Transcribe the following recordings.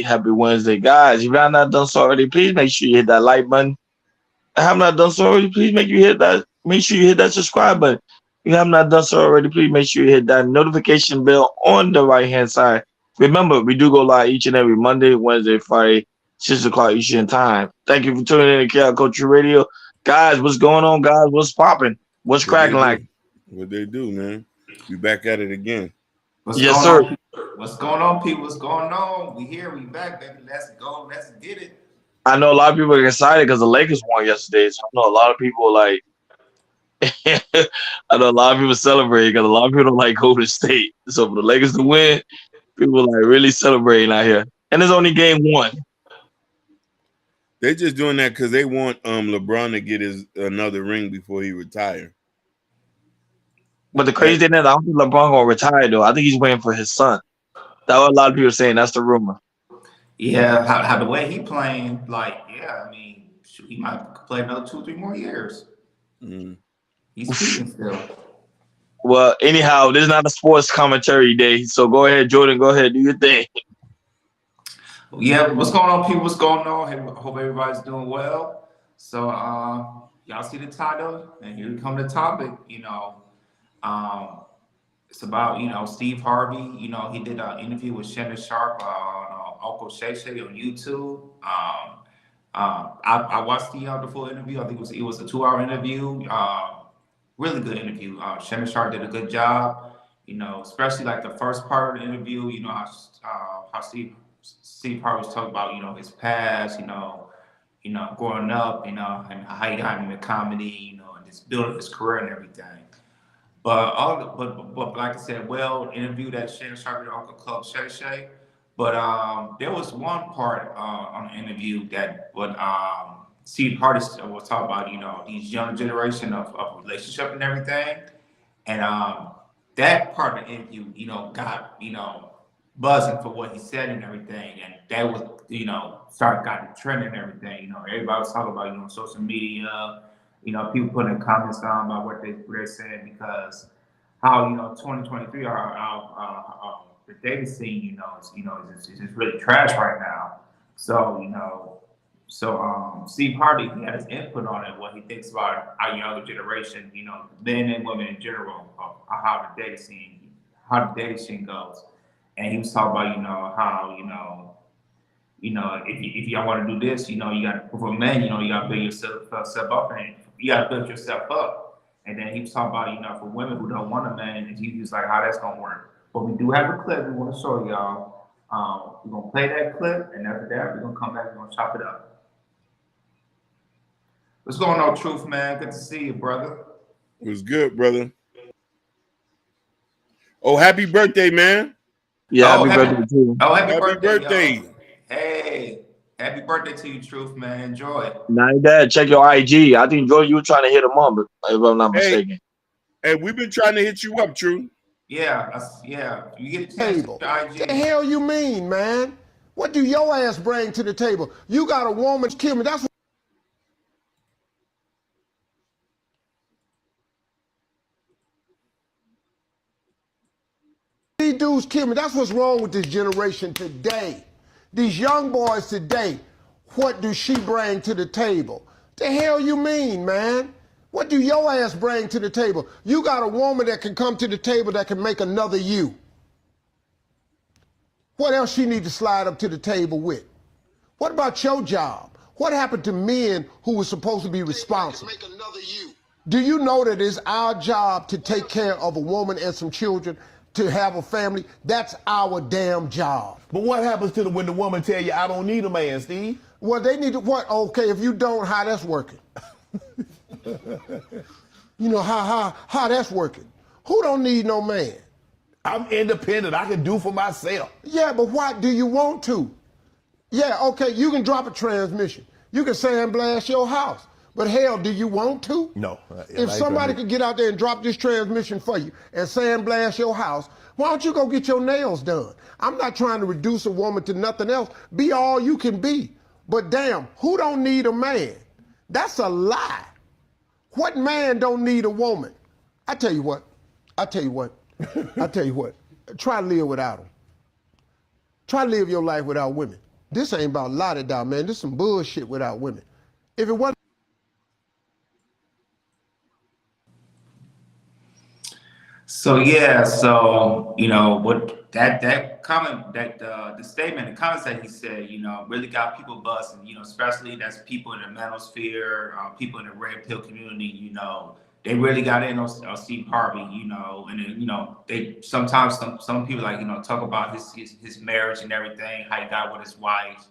Happy Wednesday, guys. If you have not done so already, please make sure you hit that like button. I have not done so already, please make you hit that. Make sure you hit that subscribe button. If you have not done so already, please make sure you hit that notification bell on the right hand side. Remember, we do go live each and every Monday, Wednesday, Friday, 6 o'clock Eastern time. Thank you for tuning in to KL Culture Radio, guys. What's going on, guys? What's popping? What's What they cracking like? do? What they do, man? We back at it again. What's Yes, going sir. on? What's going on, people? What's going on? We here, we back, baby. Let's go. Let's get it. I know a lot of people are excited because the Lakers won yesterday. So I know a lot of people like. I know a lot of people celebrate because a lot of people don't like Golden State. So for the Lakers to win, people like really celebrating out here. And it's only game one. They just doing that because they want LeBron to get his another ring before he retire. But the Right? crazy thing is, I don't think LeBron gonna retire though. I think he's waiting for his son. That's what a lot of people are saying. That's the rumor. Yeah, how the way he playing, like, yeah, I mean, shoot, he might play another 2, 3 more years. Mm. He's speaking still. Well, anyhow, this is not a sports commentary day. So go ahead, Jordan. Go ahead, do your thing. Yeah, what's going on, people? What's going on? Hey, hope everybody's doing well. So, y'all see the title, and here come the topic. Um, it's about Steve Harvey. He did an interview with Shannon Sharp on Uncle Shay Shay on YouTube. I watched the full interview. I think it was a 2 hour interview. Really good interview. Shannon Sharp did a good job. Especially like the first part of the interview. How Steve Harvey was talking about his past. Growing up. And how he got into comedy. And just building his career and everything. But like I said, well interviewed at Shannon Sharp at Uncle Club Shay Shay. But there was one part on the interview that what Steve Hardy was talking about, these young generation of relationship and everything. And that part of the interview, got, buzzing for what he said and everything. And that was, got the trend and everything. Everybody was talking about, social media, people putting comments down about what they're saying because how 2023 the dating scene is just really trash right now. So Steve Hardy he had his input on it, what he thinks about our younger generation, men and women in general, how the dating scene goes, and he was talking about how if y'all want to do this, you got to for men, you got to build yourself up, and you got to build yourself up. And then he was talking about, for women who don't want a man, and he was like, how that's gonna work. But we do have a clip we want to show y'all. We're gonna play that clip, and after that, we're gonna come back. We're gonna chop it up. What's going on, Truth, man? Good to see you, brother. It was good, brother. Oh, happy birthday, man! Yeah, happy birthday too. Happy Happy birthday, birthday! y'all. Hey, happy birthday to you, Truth, man. Enjoy it. Now that check your IG. I think Jordan, you were trying to hit him up, but if I'm not mistaken. Hey, we've been trying to hit you up, True. Yeah. You get a chance to IG. What the hell you mean, man? What do your ass bring to the table? You got a woman kill me. That's what these dudes kill me. That's what's wrong with this generation today. These young boys today, what do she bring to the table? The hell you mean, man? What do your ass bring to the table? You got a woman that can come to the table that can make another you. What else she need to slide up to the table with? What about your job? What happened to men who were supposed to be responsible? Do you know that it's our job to take care of a woman and some children, to have a family? That's our damn job. But what happens to when the woman tell you, I don't need a man, Steve? Well, they need to, what? Okay, if you don't, how that's working? How that's working? Who don't need no man? I'm independent. I can do for myself. Yeah, but why do you want to? Yeah, okay, you can drop a transmission. You can sandblast your house. But hell, do you want to? No. If somebody could get out there and drop this transmission for you and sandblast your house, why don't you go get your nails done? I'm not trying to reduce a woman to nothing else. Be all you can be. But damn, who don't need a man? That's a lie. What man don't need a woman? I tell you what. Try to live without them. Try to live your life without women. This ain't about la-da-da, man. This some bullshit without women. If it wasn't. So yeah, so what that comment, that the statement, the comments that he said, really got people buzzing. Especially that's people in the manosphere, people in the red pill community. They really got in on Steve Harvey. And then, they sometimes some people like talk about his marriage and everything, how he got with his wife.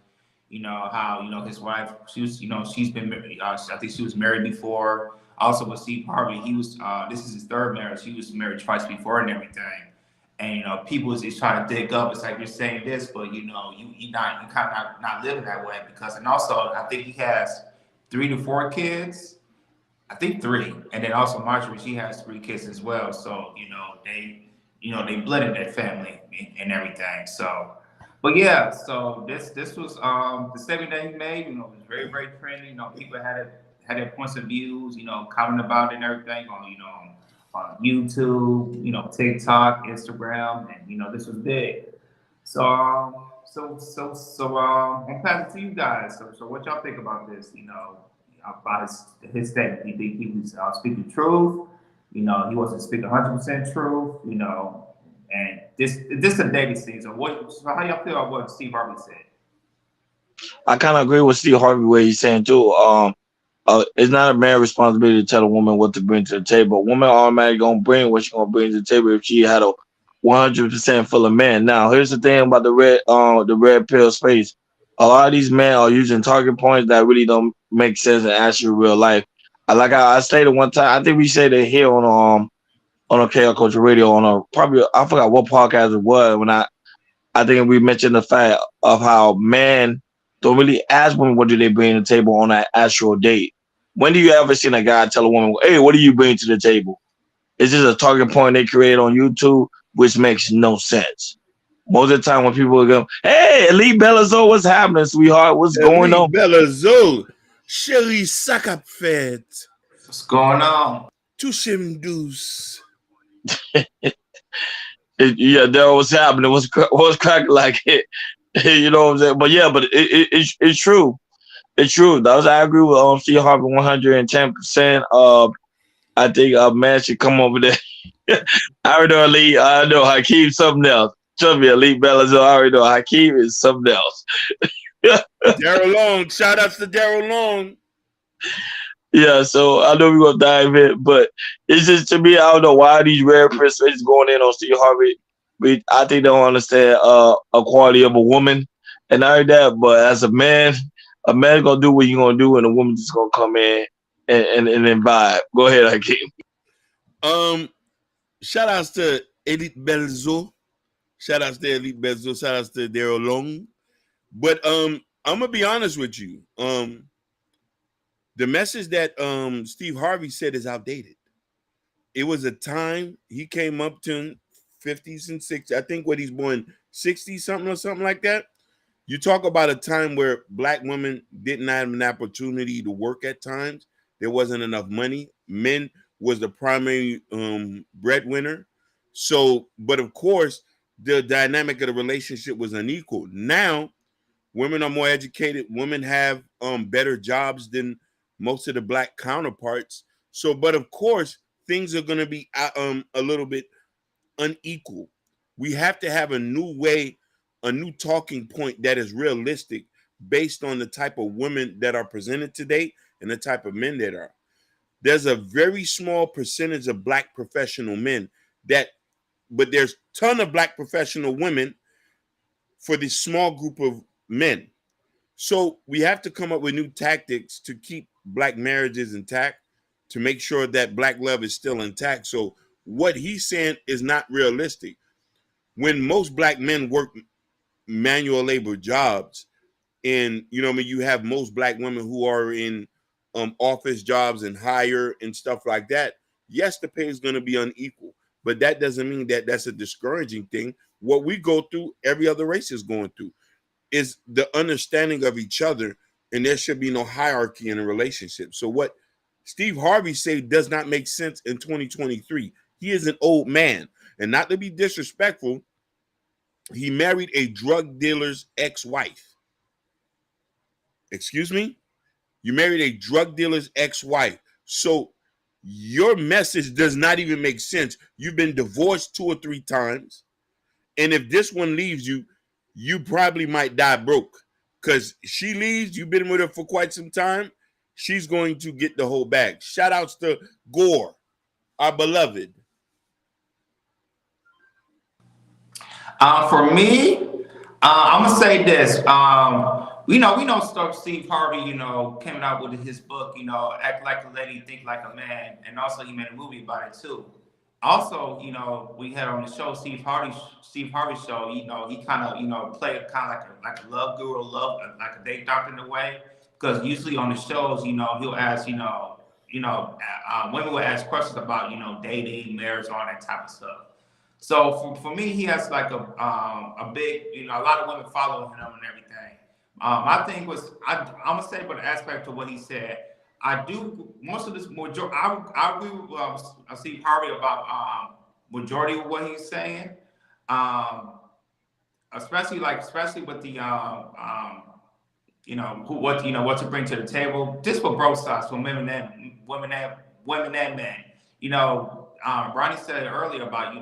How his wife, she was she's been I think she was married before. Also with Steve Harvey, he was this is his third marriage. He was married twice before and everything. And people is trying to dig up. It's like you're saying this, but you kind of not living that way because. And also, I think he has 3 to 4 kids. I think 3, and then also Marjorie, she has 3 kids as well. So they blended that family and everything. So. But yeah, so this was the statement that he made. It was very very trendy. People had their points of views. Comment about it and everything on YouTube, TikTok, Instagram, and this was big. So I'm passing to you guys. So what y'all think about this? About his statement. You think he was speaking truth? He wasn't speaking 100% truth. And this is a dating scene. So how y'all feel about what Steve Harvey said? I kind of agree with Steve Harvey what he's saying too. It's not a man's responsibility to tell a woman what to bring to the table. A woman automatically gonna bring what she's gonna bring to the table if she had a 100% full of men. Now, here's the thing about the red pill space. A lot of these men are using target points that really don't make sense in actual real life. I stated one time. I think we said it here on a KL Culture Radio on a probably I forgot what podcast it was when I think we mentioned the fact of how men don't really ask women what do they bring to the table on an actual date. When do you ever seen a guy tell a woman, "Hey, what do you bring to the table?" It's just a target point they create on YouTube, which makes no sense. Most of the time, when people go, "Hey, Elite Bellazo, what's happening, sweetheart? What's going Elite on?" Bellazo, chérie Sakapfet, What's going on? Tushim Deuce. Yeah, that was happening. What's cracking like it? You know what I'm saying? But yeah, but it's true. It's true. I agree with Steve Harvey 110%. I think a man should come over there. I already know Elite. I know Hakeem something else. Trust me, Elite Bellazo. I already know Hakeem is something else. Daryl Long. Shout outs to Daryl Long. Yeah, so I know we're gonna dive in, but it's just to me, I don't know why these rare persuasions going in on Steve Harvey. I think they don't understand a quality of a woman, and I heard that. But as a man gonna do what you gonna do, and a woman just gonna come in and then vibe. Go ahead, Hakeem. Shout outs to Elite Belzo. Shout outs to Elite Belzo. Shout outs to Daryl Long. But I'm gonna be honest with you. The message that Steve Harvey said is outdated. It was a time he came up to 50s and 60s. I think what he's born 60 something or something like that. You talk about a time where black women didn't have an opportunity to work at times. There wasn't enough money. Men was the primary breadwinner. So, but of course, the dynamic of the relationship was unequal. Now, women are more educated. Women have better jobs than most of the black counterparts. So, but of course, things are going to be a little bit unequal. We have to have a new way, a new talking point that is realistic based on the type of women that are presented today and the type of men that are. There's a very small percentage of black professional men but there's a ton of black professional women for this small group of men. So we have to come up with new tactics to keep black marriages intact, to make sure that black love is still intact. So what he's saying is not realistic. When most black men work manual labor jobs, and you have most black women who are in office jobs and higher and stuff like that. Yes, the pay is going to be unequal, but that doesn't mean that that's a discouraging thing. What we go through, every other race is going through, is the understanding of each other, and there should be no hierarchy in a relationship. So what Steve Harvey said does not make sense in 2023. He is an old man, and not to be disrespectful, he married a drug dealer's ex-wife. Excuse me? You married a drug dealer's ex-wife. So your message does not even make sense. You've been divorced 2 or 3 times. And if this one leaves you, you probably might die broke. Because she leaves, you've been with her for quite some time, she's going to get the whole bag. Shout outs to Gore, our beloved. For me, I'm gonna say this. We know stuff. Steve Harvey, came out with his book, Act Like a Lady, Think Like a Man, and also he made a movie about it too. Also, we had on the show Steve Harvey show. He kind of played kind of like a love guru, like a date doctor in a way. Because usually on the shows, he'll ask, women will ask questions about dating, marriage, all that type of stuff. So for me, he has like a big, a lot of women follow him and everything. My thing was, I'm gonna say, but the aspect of what he said, I do most of this. I agree with Steve Harvey about majority of what he's saying, especially with the what to bring to the table, just for both sides, for women and men. Ronnie said it earlier about we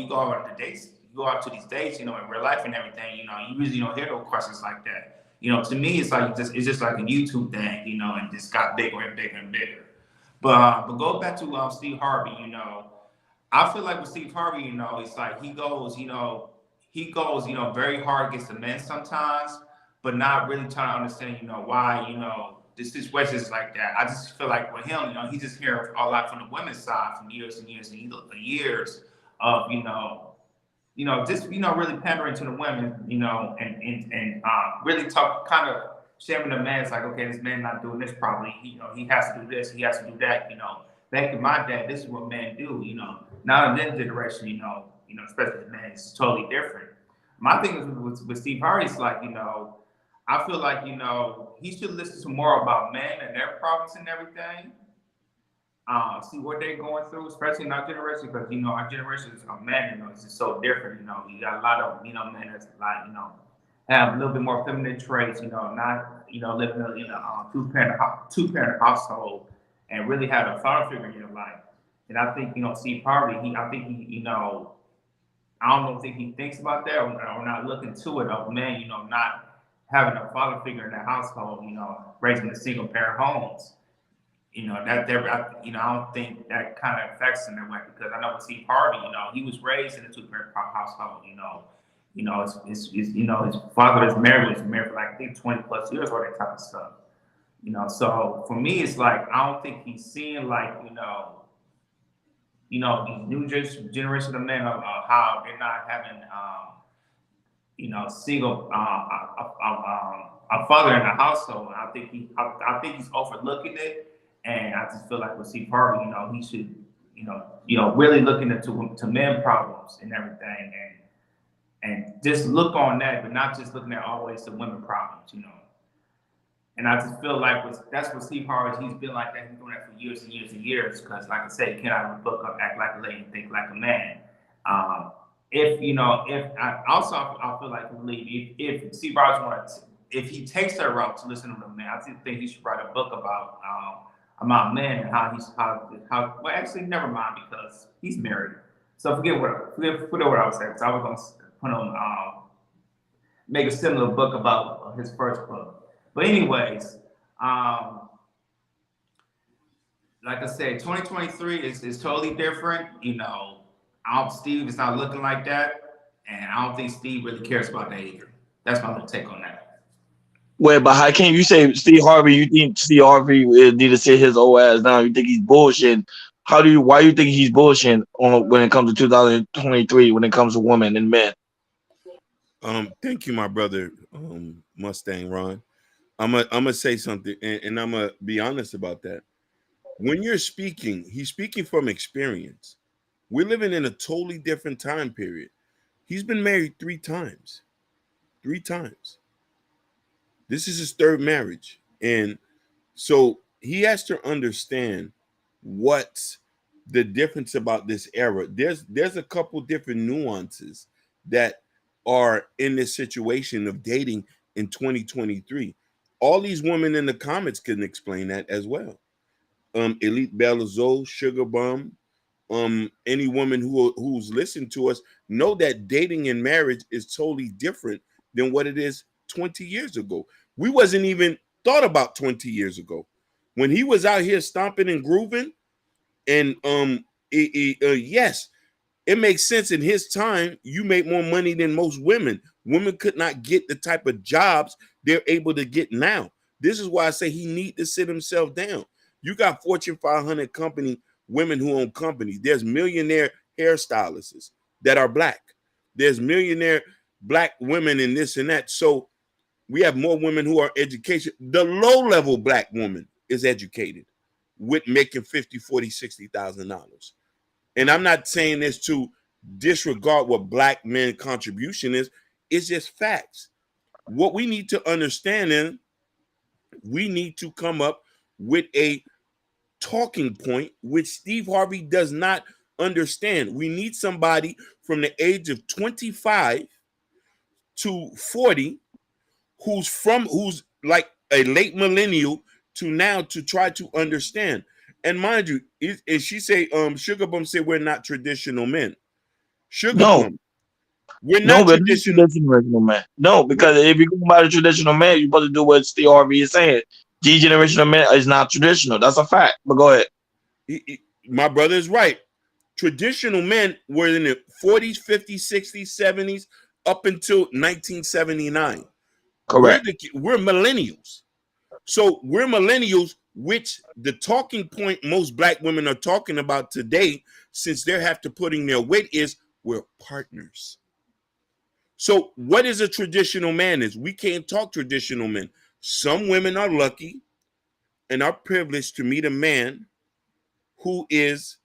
go out on the dates, you go out to these dates, in real life and everything. You usually don't hear those questions like that. To me, it's just like a YouTube thing, and just got bigger and bigger and bigger. But go back to Steve Harvey. I feel like with Steve Harvey, it's like he goes, very hard against the men sometimes, but not really trying to understand, why, the situation is like that. I just feel like with him, he just hears a lot from the women's side from years and years and years of, just really pandering to the women, and really kind of shaming the man. It's like, okay, this man not doing this properly. He has to do this, he has to do that. Back in my day, this is what men do. Now in this generation, especially the man, is totally different. My thing is with Steve Harvey, it's like, I feel like, he should listen to more about men and their problems and everything. See what they're going through, especially in our generation, because, our generation of men, is just so different. You got a lot of, men that's like, have a little bit more feminine traits, not, living in a two-parent household and really have a father figure in your life. And I think, Steve Harvey, I don't think he thinks about that or not looking to it of men, not having a father figure in their household, raising the single parent homes. I don't think that kind of affects him that way, because I know with Steve Harvey, he was raised in a two-parent household. His father was married for like I think 20 plus years or that type of stuff. So for me, it's like I don't think he's seeing like these new generation of men of how they're not having single a father in the household. I think he's overlooking it, and I just feel like with Steve Harvey, he should really looking into men problems and everything, and just look on that, but not just looking at always the women problems. And I just feel like that's what Steve Harvey, he's been like that. He's doing that for years and years and years. Because, like I said, he came out of a book of Act Like a Lady, Think Like a Man. I feel like if Steve Harvey if he takes that route to listen to the man, I think he should write a book about men and how. Well, actually, never mind, because he's married. So forget what I was saying. Because I was going to put on make a similar book about his first book. But anyways, like I said, 2023 is totally different. Steve is not looking like that, and I don't think Steve really cares about that either. That's my little take on that. Wait, but how can you say Steve Harvey? You think Steve Harvey need to sit his old ass down? You think he's bullshitting? Why do you think he's bullshitting when it comes to 2023, when it comes to women and men? Thank you, my brother, Mustang Ron. I'm gonna say something, and I'm gonna be honest about that. When you're speaking, he's speaking from experience. We're living in a totally different time period. He's been married 3 times. 3 times. This is his 3rd marriage. And so he has to understand what's the difference about this era. There's a couple different nuances that are in this situation of dating in 2023. All these women in the comments can explain that as well. Elite Belazole, Sugar Bum, any woman who's listened to us know that dating and marriage is totally different than what it is 20 years ago. We wasn't even thought about 20 years ago. When he was out here stomping and grooving, and yes, it makes sense in his time. You make more money than most women. Women could not get the type of jobs they're able to get now. This is why I say he need to sit himself down. You got Fortune 500 company women who own companies. There's millionaire hairstylists that are black. There's millionaire black women in this and that. So we have more women who are educated. The low-level black woman is educated with making $50,000, $40,000, $60,000. And I'm not saying this to disregard what black men contribution is. It's just facts. What we need to understand is we need to come up with a talking point which Steve Harvey does not understand. We need somebody from the age of 25 to 40 who's like a late millennial to now to try to understand. And mind you, and she say, Sugar Bum said we're not traditional men. Sugar No, Bum, we're no, not we're not traditional. traditional man. No, because if you go by the traditional man, you're supposed to do what Steve Harvey is saying. G generational man is not traditional. That's a fact. But go ahead. My brother is right. Traditional men were in the 40s, 50s, 60s, 70s, up until 1979. Correct. We're millennials. So we're millennials, which the talking point most black women are talking about today, since they have to put in their weight, is we're partners. So what is a traditional man is? We can't talk traditional men. Some women are lucky and are privileged to meet a man who is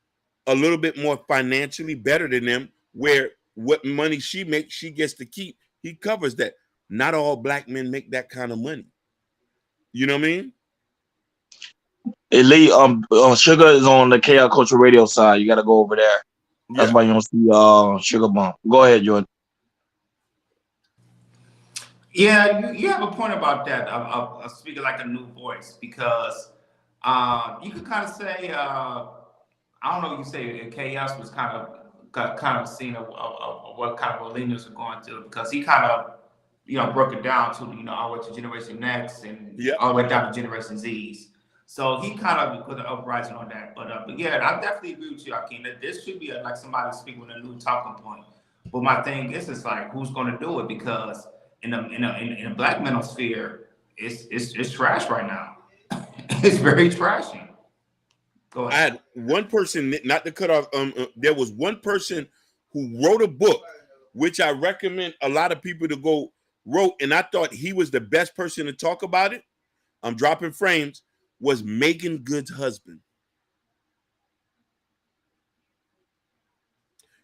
a little bit more financially better than them, where what money she makes, she gets to keep. He covers that. Not all black men make that kind of money. You know what I mean? Elite Sugar is on the KL Culture Radio side. You gotta go over there. That's Yeah. why you don't see Sugar Bump. Go ahead, Jordan. Yeah, you have a point about that. Of speaking like a new voice because you could kind of say I don't know. You say KS was kind of seeing of what kind of millennials are going through because he kind of broke it down to all the way to Generation X and Yeah. all the way down to Generation Z's. So he kind of put an uprising on that. But yeah, I definitely agree with you, Akeem, that this should be like somebody speaking with a new talking point. But my thing is, it's like who's going to do it because in a black manosphere, it's trash right now. It's very trashy. Go I ahead. had one person, not to cut off. There was one person who wrote a book, which I recommend a lot of people to go wrote, and I thought he was the best person to talk about it. I'm dropping frames. Was Megan Good's husband?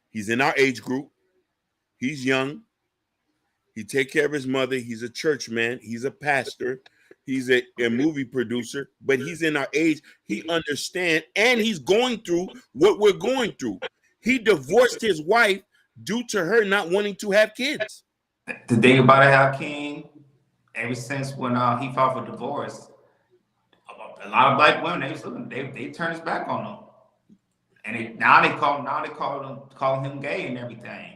He's in our age group. He's young. He take care of his mother. He's a church man. He's a pastor. He's a movie producer, but he's in our age. He understands, and he's going through what we're going through. He divorced his wife due to her not wanting to have kids. The thing about it, Hakeem, ever since when he filed for divorce, a lot of black women they turned his back on him, and now they call him gay and everything.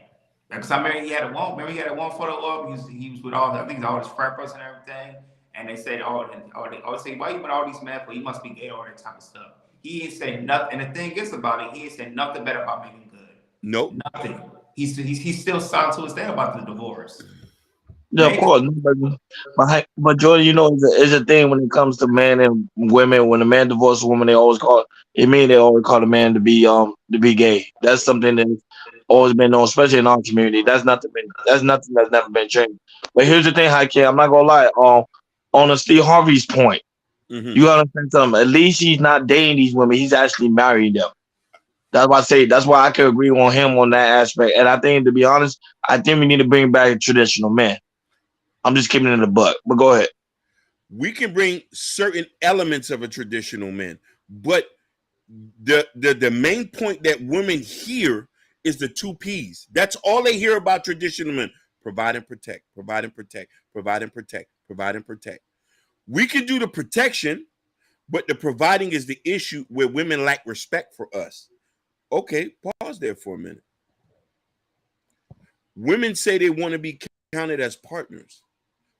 Because I remember he had a one photo up. He was with all all his frat brothers and everything, and they said they always say why you with all these men for? He must be gay, all that type of stuff. He ain't said nothing. And the thing is about it, he ain't said nothing bad about Megan Good. Nope. Nothing. He's still silent to his day about the divorce. Yeah, of course. But Jordan, it's a thing when it comes to men and women. When a man divorces a woman, they always call the man to be gay. That's something that's always been known, especially in our community. That's nothing that's never been changed. But here's the thing, Hakeem, I'm not gonna lie. On Steve Harvey's point, you gotta understand something. At least he's not dating these women. He's actually married them. That's why I can agree on him on that aspect. And I think, to be honest, I think we need to bring back traditional men. I'm just keeping it in the butt. But go ahead. We can bring certain elements of a traditional man, but the main point that women hear is the two P's. That's all they hear about traditional men: provide and protect, provide and protect, provide and protect, provide and protect. We can do the protection, but the providing is the issue where women lack respect for us. Okay, pause there for a minute. Women say they want to be counted as partners.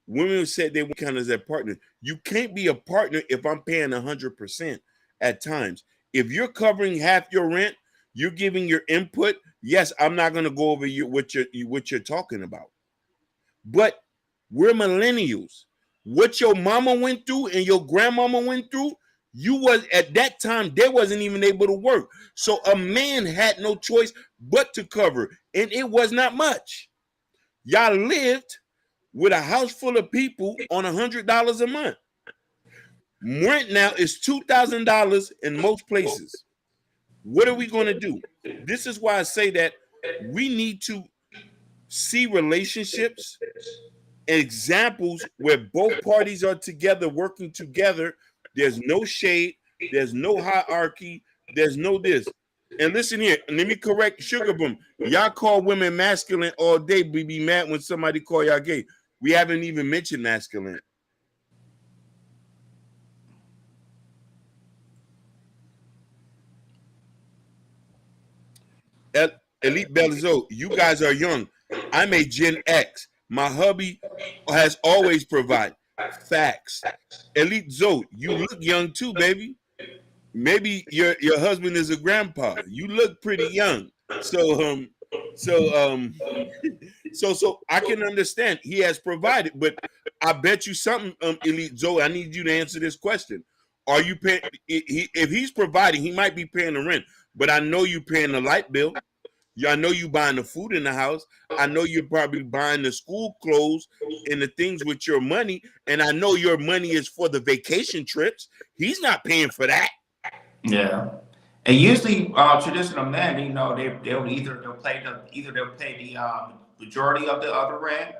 Women said they want to count as a partner. You can't be a partner if I'm paying 100% at times. If you're covering half your rent, you're giving your input. Yes, I'm not going to go over what you're talking about. But we're millennials. What your mama went through and your grandmama went through, you was at that time they wasn't even able to work. So a man had no choice but to cover, and it was not much. Y'all lived with a house full of people on $100 a month. Rent now is $2,000 in most places. What are we going to do? This is why I say that we need to see relationships, examples where both parties are together, working together. There's no shade, there's no hierarchy, there's no this. And listen here, let me correct Sugar Boom. Y'all call women masculine all day, but be mad when somebody call y'all gay. We haven't even mentioned masculine. Elite Belzo, you guys are young. I'm a Gen X. My hubby has always provided. Facts. Elite Zoe, you look young too, baby. Maybe your husband is a grandpa. You look pretty young. So so I can understand he has provided, but I bet you something, Elite Zoe. I need you to answer this question. Are you paying? If he's providing, he might be paying the rent, but I know you paying the light bill. I know you buying the food in the house. I know you're probably buying the school clothes and the things with your money. And I know your money is for the vacation trips. He's not paying for that. Yeah. And usually, traditional men, they'll pay the majority of the rent,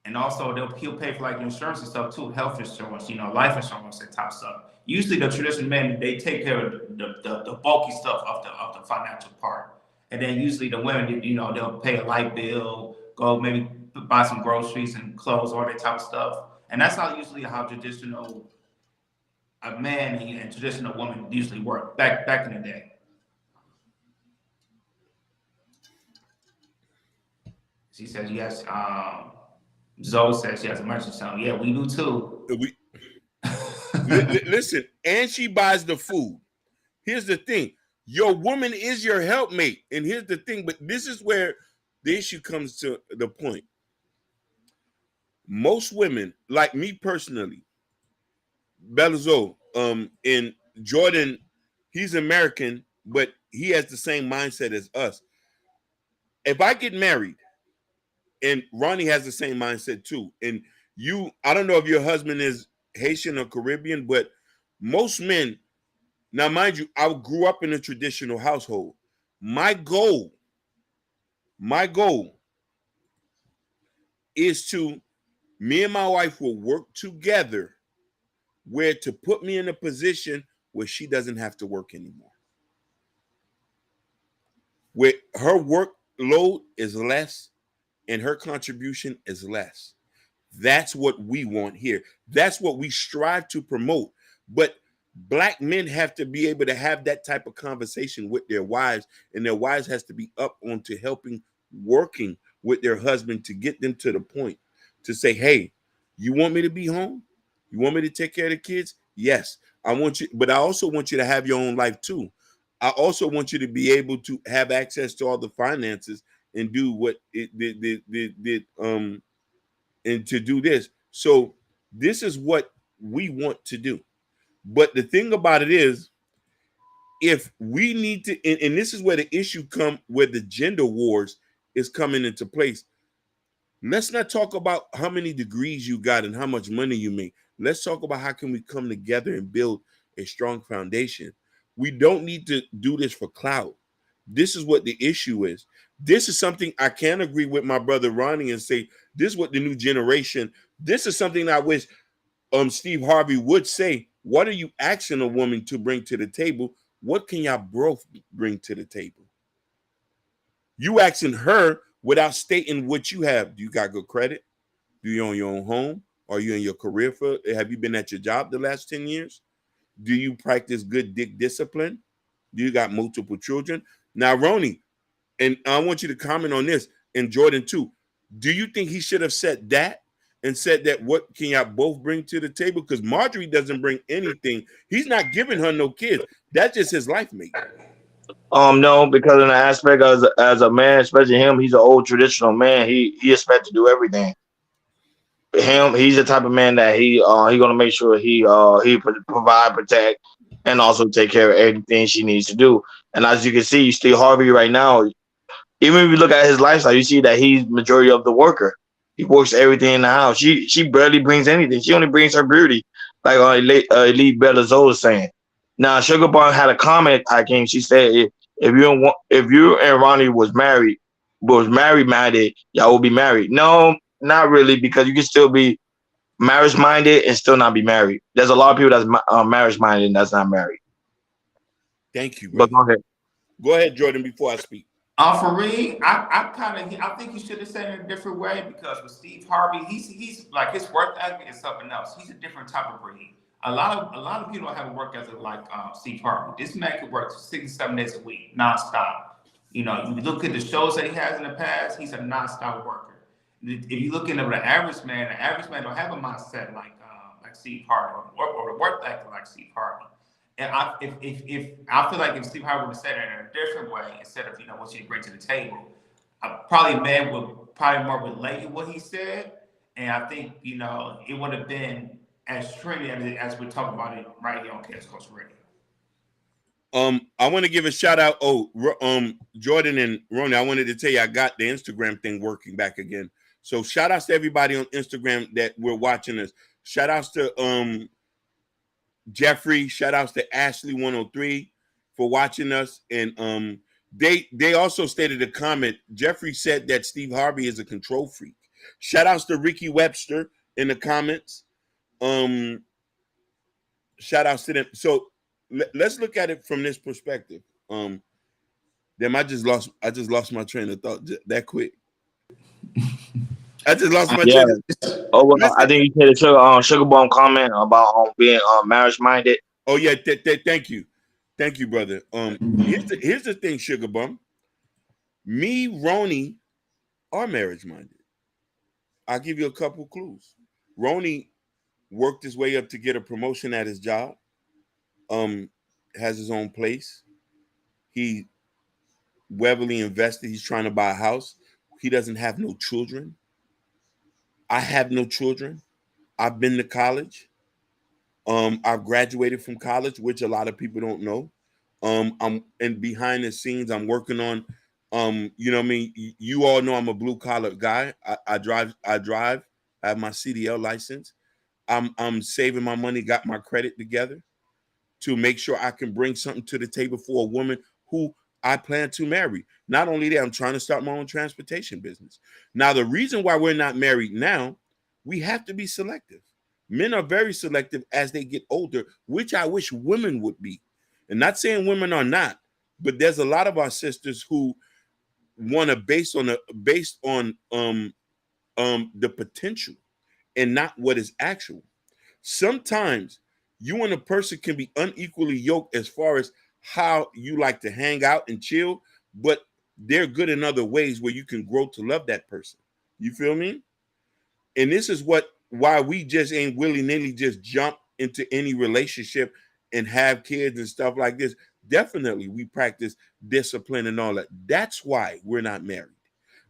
and also he'll pay for like insurance and stuff too, health insurance, life insurance and type stuff. Usually, the traditional men, they take care of the bulky stuff of the financial part, and then usually the women, they'll pay a light bill, go maybe buy some groceries and clothes, all that type of stuff, and that's how traditional a man and traditional woman usually work back in the day. She says yes. Zoe says she has a merchant son. Yeah, we do too. Listen, and she buys the food. Here's the thing. Your woman is your helpmate. And here's the thing, but this is where the issue comes to the point. Most women, like me personally, Belzo, in Jordan, he's American, but he has the same mindset as us. If I get married, and Ronnie has the same mindset too, and I don't know if your husband is Haitian or Caribbean, but most men, now mind you, I grew up in a traditional household. My goal is me and my wife will work together where to put me in a position where she doesn't have to work anymore. Where her workload is less and her contribution is less. That's what we want here. That's what we strive to promote. But Black men have to be able to have that type of conversation with their wives, and their wives has to be up onto helping, working with their husband to get them to the point to say, hey, you want me to be home? You want me to take care of the kids? Yes, I want you, but I also want you to have your own life too. I also want you to be able to have access to all the finances and do what it did and to do this. So this is what we want to do. But the thing about it is, if we need to, and this is where the issue come, where the gender wars is coming into place. Let's not talk about how many degrees you got and how much money you make. Let's talk about how can we come together and build a strong foundation. We don't need to do this for clout. This is what the issue is. This is something I can agree with my brother Ronnie and say, this is what the new generation, this is something I wish Steve Harvey would say. What are you asking a woman to bring to the table? What can y'all both bring to the table? You asking her without stating what you have. Do you got good credit? Do you own your own home? Are you in your career field? Have you been at your job the last 10 years? Do you practice good dick discipline? Do you got multiple children? Now, Ronnie, and I want you to comment on this, and Jordan too. Do you think he should have said that and said that what can y'all both bring to the table? Because Marjorie doesn't bring anything. He's not giving her no kids. That's just his life mate. No, because in the aspect as a man, especially him, he's an old traditional man. He expects to do everything. He's the type of man that he gonna make sure he provide, protect, and also take care of everything she needs to do. And as you can see, Steve Harvey right now, even if you look at his lifestyle, you see that he's majority of the worker. He works everything in the house. She barely brings anything. She only brings her beauty, like Elite Bella was saying. Now, Sugar Bun had a comment, Hakeem. She said, if you and Ronnie was married minded, y'all will be married. No, not really, because you can still be marriage minded and still not be married. There's a lot of people that's marriage minded and that's not married. Thank you, But brother. go ahead. Go ahead, Jordan, before I speak. Fareed, I think he should have said it in a different way, because with Steve Harvey, he's like, his work ethic is something else. He's a different type of breed. A lot of people don't have a work ethic like Steve Harvey. This man could work 6 or 7 days a week, nonstop. You know, you look at the shows that he has in the past, he's a nonstop worker. If you look into the average man don't have a mindset like Steve Harvey, or the work ethic like Steve Harvey. And if I feel like if Steve Harvey would have said it in a different way, instead of what you bring to the table, probably man would probably more relate to what he said, and I think it would have been as trendy as we're talking about it right here on Chaos Coast Radio. I want to give a shout out. Jordan and Ronnie, I wanted to tell you I got the Instagram thing working back again. So shout outs to everybody on Instagram that we're watching us. Shout outs to Jeffrey, shout outs to Ashley103 for watching us. And they also stated a comment. Jeffrey said that Steve Harvey is a control freak. Shout outs to Ricky Webster in the comments. Shout outs to them. So let's look at it from this perspective. Damn, I just lost my train of thought that quick. I just lost my train of Oh, well, I think you said a Sugar Bone comment about being marriage minded. Oh yeah, thank you, brother. Here's the thing, Sugar Bum. Me, Ronnie, are marriage minded. I'll give you a couple clues. Ronnie worked his way up to get a promotion at his job. Has his own place. He heavily invested. He's trying to buy a house. He doesn't have no children. I have no children. I've been to college. I've graduated from college, which a lot of people don't know. And behind the scenes, I'm working on, you know what I mean? You all know I'm a blue collar guy. I drive. I have my CDL license. I'm saving my money, got my credit together to make sure I can bring something to the table for a woman who I plan to marry. Not only that, I'm trying to start my own transportation business. Now, the reason why we're not married now, we have to be selective. Men are very selective as they get older, which I wish women would be. And not saying women are not, but there's a lot of our sisters who want to based on the potential and not what is actual. Sometimes you and a person can be unequally yoked as far as how you like to hang out and chill, but they're good in other ways where you can grow to love that person. You feel me? And this is why we just ain't willy-nilly just jump into any relationship and have kids and stuff like this. Definitely we practice discipline and all that. That's why we're not married.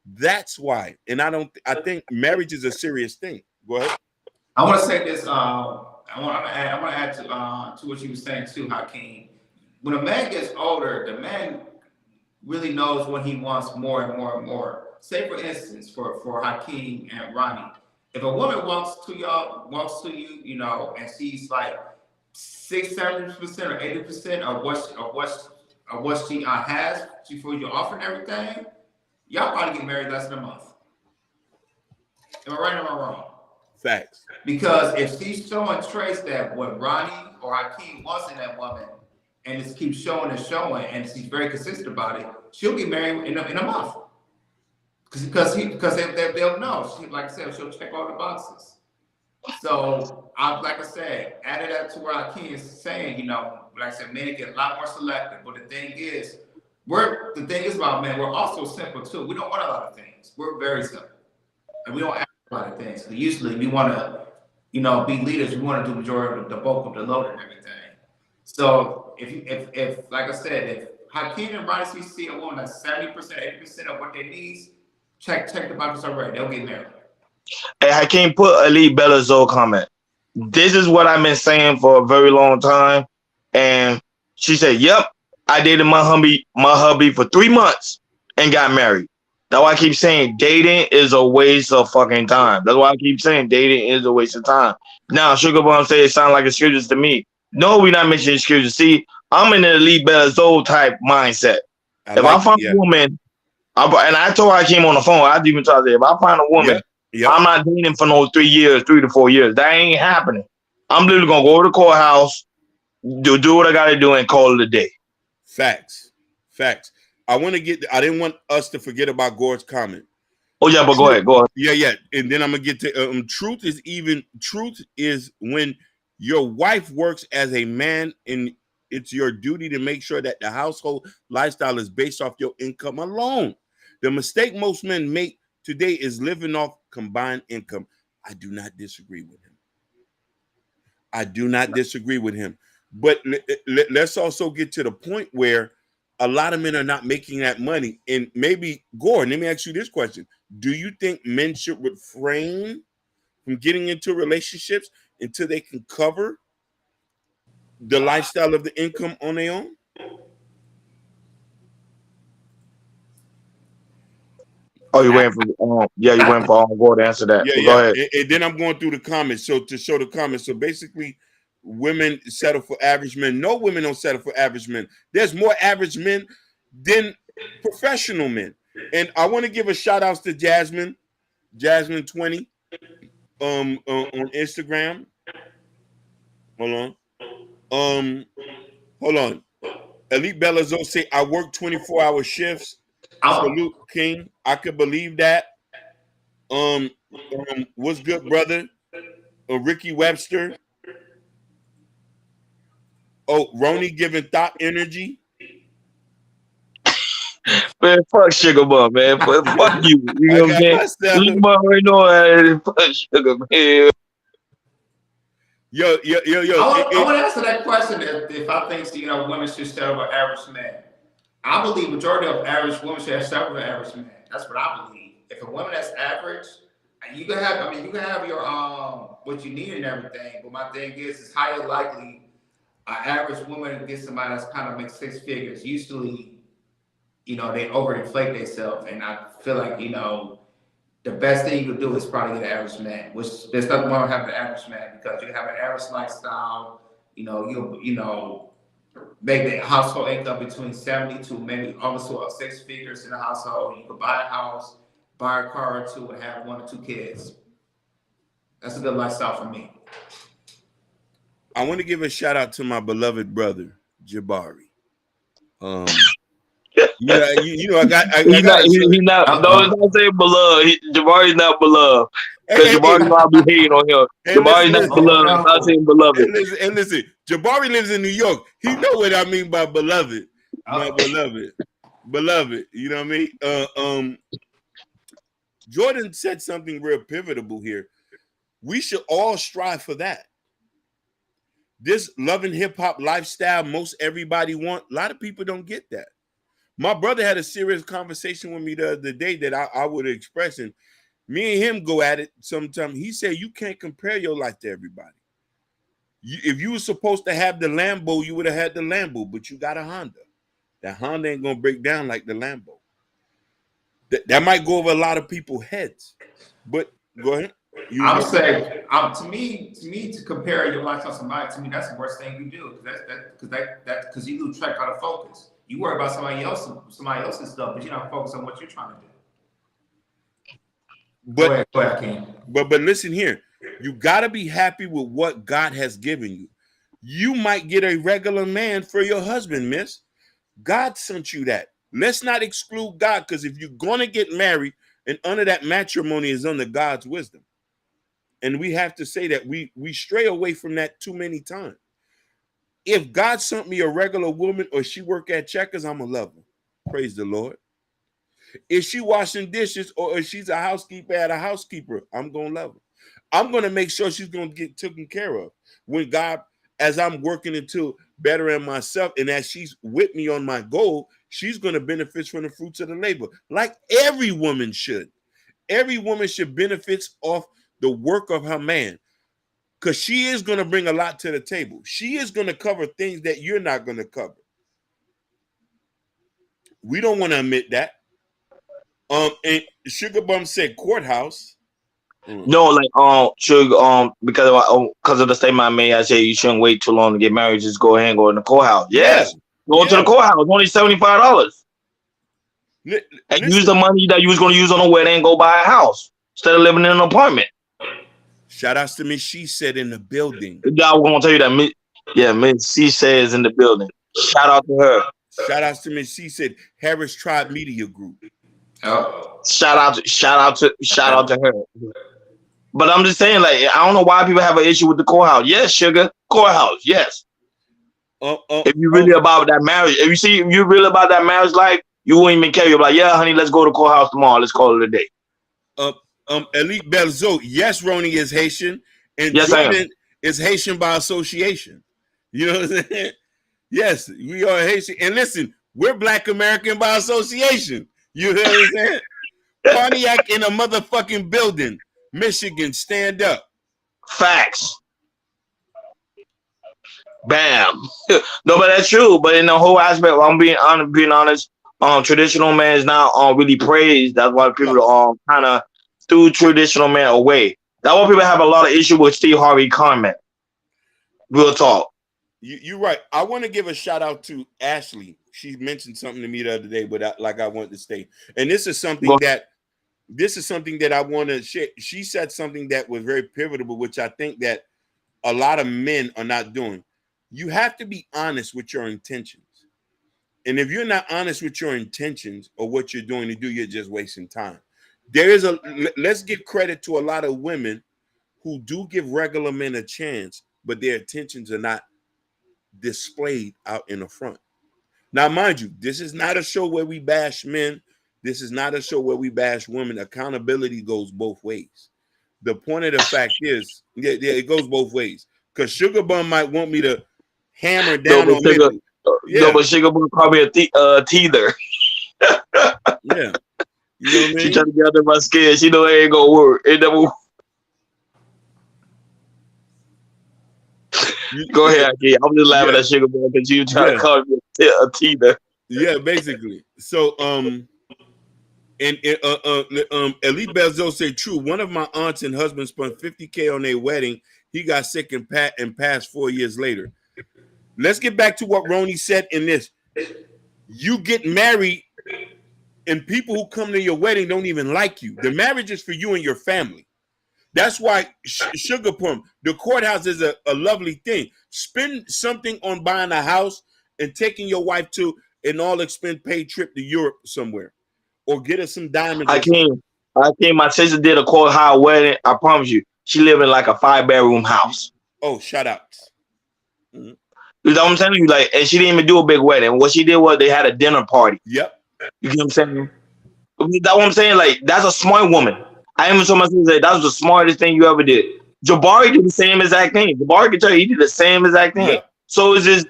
That's why. And I think marriage is a serious thing. Go ahead. I want to say this. I want to add to what you were saying too, Hakeem. When a man gets older, the man really knows what he wants more and more and more. Say for instance, for Hakeem and Ronnie, if a woman walks to you, and she's like 6-7% or 80% of what she has for you offering everything, y'all probably get married less than a month. Am I right or am I wrong? Facts. Because if she's showing traits that what Ronnie or Hakeem wants in that woman, and just keeps showing, and she's very consistent about it, she'll get married in a month. Because they'll know. Like I said, she'll check all the boxes. So, like I said, added that to where our kids saying, you know, like I said, men get a lot more selective. But the thing is, about men, we're also simple too. We don't want a lot of things. We're very simple, and we don't ask a lot of things. So usually, we want to, you know, be leaders. We want to do majority of the bulk of the load and everything. So if like I said, if Hakeem and Ronnie see a woman that's 70%, 80% of what they need, check the boxes already. They'll get married. Hey, I can't put Elite Bella's old comment. This is what I've been saying for a very long time. And she said, yep, I dated my hubby for 3 months and got married. That's why I keep saying dating is a waste of fucking time. That's why I keep saying dating is a waste of time. Now, Sugar Bum say it sounds like excuses to me. No, we're not mentioning excuses. See, I'm in an Elite Bella's old type mindset. If I find a woman, and I told her I came on the phone, I even told her, if I find a woman, I'm not dating for no 3 years, 3 to 4 years. That ain't happening. I'm literally gonna go to the courthouse, do what I gotta do, and call it a day. Facts. I didn't want us to forget about Gore's comment. Oh yeah, but go ahead. Yeah. And then I'm gonna get to truth is when your wife works as a man, and it's your duty to make sure that the household lifestyle is based off your income alone. The mistake most men make today is living off combined income. I do not disagree with him. But let's also get to the point where a lot of men are not making that money. And maybe, Gore, let me ask you this question. Do you think men should refrain from getting into relationships until they can cover the lifestyle of the income on their own? Oh, you waiting for you waiting for Gore to answer that. Go ahead. And then I'm going through the comments. So to show the comments. So basically, women settle for average men. No, women don't settle for average men. There's more average men than professional men. And I want to give a shout out to Jasmine 20 on Instagram. Hold on. Elite Bellazo say I work 24-hour shifts. Salute King. I could believe that. What's good, brother? Ricky Webster. Oh, Roni giving thought energy. Man, fuck Sugar Bum, man. Fuck you. You know what I'm saying? Sugar Bum already know fuck Sugar, man. Yo. I want to answer that question if I think women should settle for average men. I believe majority of average women should settle for average men. That's what I believe. If a woman that's average, you can have your what you need and everything. But my thing is, it's highly likely an average woman gets somebody that's kind of makes 6 figures. Usually, they overinflate themselves, and I feel like the best thing you could do is probably get an average man. Which there's nothing wrong with having an average man, because you have an average lifestyle. You'll make the household income between 70 to maybe almost 6 figures in the household. You could buy a house, buy a car or two, and have 1 or 2 kids. That's a good lifestyle for me. I want to give a shout out to my beloved brother Jabari. I got. He's not. Don't say beloved. Jabari's not beloved. Because Jabari probably be hating on him. Jabari's not beloved. I'm not saying beloved. And listen, Jabari lives in New York. He know what I mean by beloved. My beloved. You know what I mean? Jordan said something real pivotal here. We should all strive for that. This loving hip hop lifestyle most everybody want. A lot of people don't get that. My brother had a serious conversation with me the other day that I would express, and me and him go at it sometimes. He said, you can't compare your life to everybody. If you were supposed to have the Lambo, you would have had the Lambo, but you got a Honda. That Honda ain't going to break down like the Lambo. That might go over a lot of people's heads, but go ahead. I would say, to me, to compare your lifestyle to somebody, to me, that's the worst thing you do, because you lose track of the focus. You worry about somebody else's stuff, but you're not focused on what you're trying to do. But go ahead, King. But listen here, you gotta be happy with what God has given you. You might get a regular man for your husband, miss. God sent you that. Let's not exclude God, because if you're gonna get married, and under that matrimony is under God's wisdom. And we have to say that we stray away from that too many times. If God sent me a regular woman or she work at Checkers, I'm a love her. Praise the Lord. If she washing dishes or if she's a housekeeper at a housekeeper, I'm gonna love her. I'm gonna make sure she's gonna get taken care of. When God, as I'm working into bettering myself, and as she's with me on my goal, she's gonna benefit from the fruits of the labor, like every woman should. Every woman should benefit off the work of her man, because she is gonna bring a lot to the table. She is gonna cover things that you're not gonna cover. We don't want to admit that. And Sugar Bum said courthouse. No, like should because of the statement I made, I said you shouldn't wait too long to get married. Just go ahead and go in the courthouse. Yeah, Yes, go to the courthouse. Only $75, and use Listen, the money that you was going to use on a wedding and go buy a house instead of living in an apartment. shout outs to Miss She Said in the building. I was going to tell you that. Miss C says in the building. Shout out to her. Shout outs to Miss She Said Harris Tribe Media Group. Oh. Shout out to her. But I'm just saying, like, I don't know why people have an issue with the courthouse. Yes, sugar, courthouse. Yes. If you really about that marriage, if you really about that marriage life, you wouldn't even care. You're like, yeah, honey, let's go to the courthouse tomorrow. Let's call it a day. Elite Belzo, yes, Roni is Haitian, and yes, Jordan is Haitian by association. You know what I'm saying? Yes, we are Haitian. And listen, we're Black American by association. You know what I'm saying? Pontiac in a motherfucking building. Michigan, stand up. Facts. Bam. No, but that's true. But in the whole aspect, I'm being honest. Traditional man is not really praised. That's why people kind of threw traditional man away. That's why people have a lot of issue with Steve Harvey comment. Real talk. You're right. I want to give a shout out to Ashley. She mentioned something to me the other day, but I wanted to stay. And this is something that I want to share. She said something that was very pivotal, which I think that a lot of men are not doing. You have to be honest with your intentions. And if you're not honest with your intentions or what you're doing to do, you're just wasting time. Let's give credit to a lot of women who do give regular men a chance, but their intentions are not displayed out in the front. Now, mind you, this is not a show where we bash men. This is not a show where we bash women. Accountability goes both ways. The point of the fact is, it goes both ways. Because Sugar Bum might want me to hammer down on men. No, but Sugar Bum probably a teether. Yeah. You know what I mean? She trying to get under my skin. She know it ain't gonna work. It never. Go ahead, Aki. I'm just laughing at Sugar Bum because you trying to call me a teether. Yeah, basically. So, Elite Belzo said, true. One of my aunts and husband spent $50K on their wedding. He got sick and passed 4 years later. Let's get back to what Roni said in this. You get married, and people who come to your wedding don't even like you. The marriage is for you and your family. That's why Sugar Plum, the courthouse is a lovely thing. Spend something on buying a house and taking your wife to an all-expense paid trip to Europe somewhere. Or get her some diamonds. I can't. My sister did a courthouse wedding. I promise you. She lived in like a 5-bedroom house. Oh, shout outs. Mm-hmm. You know what I'm telling you? Like, and she didn't even do a big wedding. What she did was they had a dinner party. Yep. You get what I'm saying? That's what I'm saying. Like, that's a smart woman. I even told my sister that was the smartest thing you ever did. Jabari did the same exact thing. Jabari can tell you he did the same exact thing. Yep. So it's just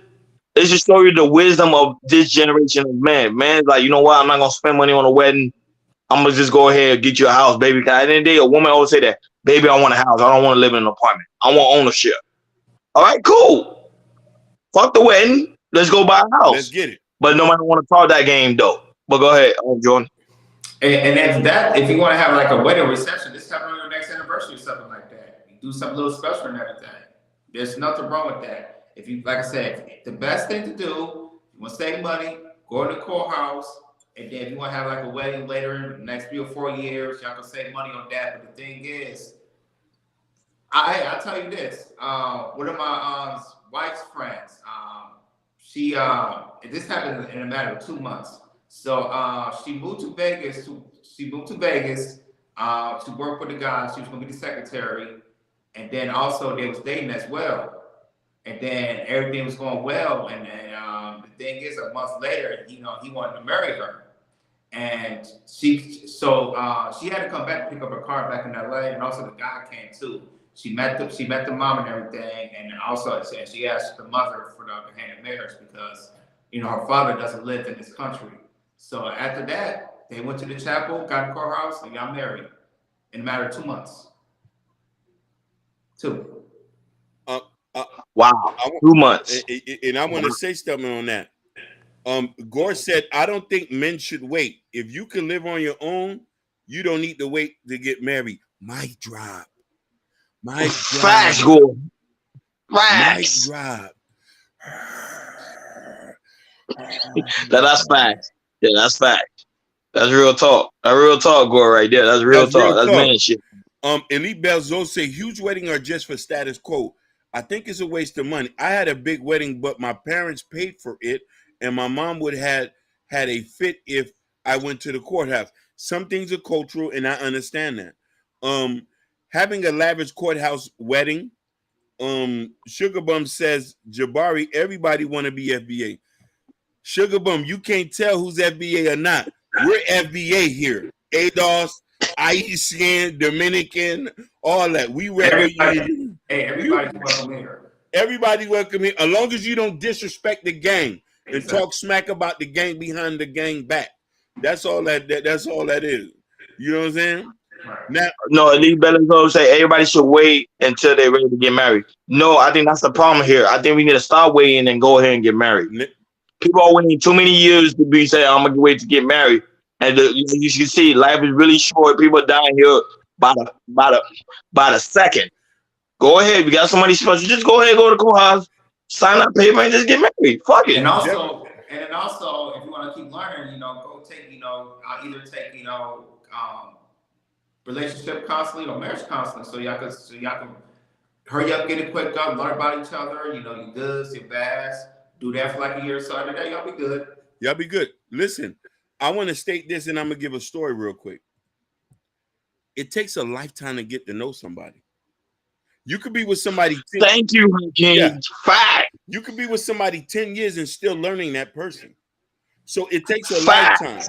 show you the wisdom of this generation of men. Man's like, you know what? I'm not gonna spend money on a wedding. I'm gonna just go ahead and get you a house, baby. Because at the end of the day, a woman always say that, baby, I want a house. I don't want to live in an apartment. I want ownership. All right, cool. Fuck the wedding. Let's go buy a house. Let's get it. But nobody want to talk that game though. But go ahead, Jordan. And if you want to have like a wedding reception, this happen on your next anniversary or something like that. You do something a little special and everything. There's nothing wrong with that. If you, like I said, the best thing to do, you want to save money, go to the courthouse, and then if you want to have like a wedding later in the next 3 or 4 years, y'all can save money on that. But the thing is, I'll tell you this. One of my wife's friends, this happened in a matter of 2 months. So she moved to Vegas to work for the guy. She was gonna be the secretary, and then also they was dating as well, and then everything was going well, and then the thing is, a month later, he wanted to marry her, and she had to come back to pick up her car back in LA, and also the guy came too. She met the mom and everything, and also she asked the mother for the hand in marriage because her father doesn't live in this country. So after that, they went to the chapel, got in the courthouse, and got married in a matter of 2 months. Two. Wow, 2 months. And I want to say something on that. Gore said, I don't think men should wait. If you can live on your own, you don't need to wait to get married. Mic drop. Facts, Gore. Facts. Mic drop. That's facts. Yeah, that's facts. That's real talk. That real talk, Gore, right there. That's real talk. That's man shit. Elite Belzo say huge weddings are just for status quo. I think it's a waste of money. I had a big wedding, but my parents paid for it, and my mom would have had a fit if I went to the courthouse. Some things are cultural, and I understand that. Having a lavish courthouse wedding, Sugar Bum says, Jabari, everybody want to be FBA. Sugar Bum, you can't tell who's FBA or not. We're FBA here. ADOS, Haitian, Dominican, all that. We everybody's welcome here. Everybody welcome here. As long as you don't disrespect the gang and talk smack about the gang behind the gang back. That's all that's all that is. You know what I'm saying? Now, no, Elite Bellico say everybody should wait until they're ready to get married. No, I think that's the problem here. I think we need to start waiting and go ahead and get married. People are waiting too many years to be saying, I'm gonna wait to get married. And you should see life is really short. People are dying here by the second. Go ahead. We got somebody special. Just go ahead and go to the courthouse, sign up paper, and just get married. Fuck it. And also, if you want to keep learning, go take, I'll either take, relationship counseling or marriage counseling, so y'all can hurry up, get it quick up, learn about each other. Your goods, your bads. Do that for like a year or so. After that, y'all be good. Y'all be good. Listen, I want to state this, and I'm gonna give a story real quick. It takes a lifetime to get to know somebody. You could be with somebody. Thank you, King. Yeah. Fact. You could be with somebody 10 years and still learning that person. So it takes a lifetime.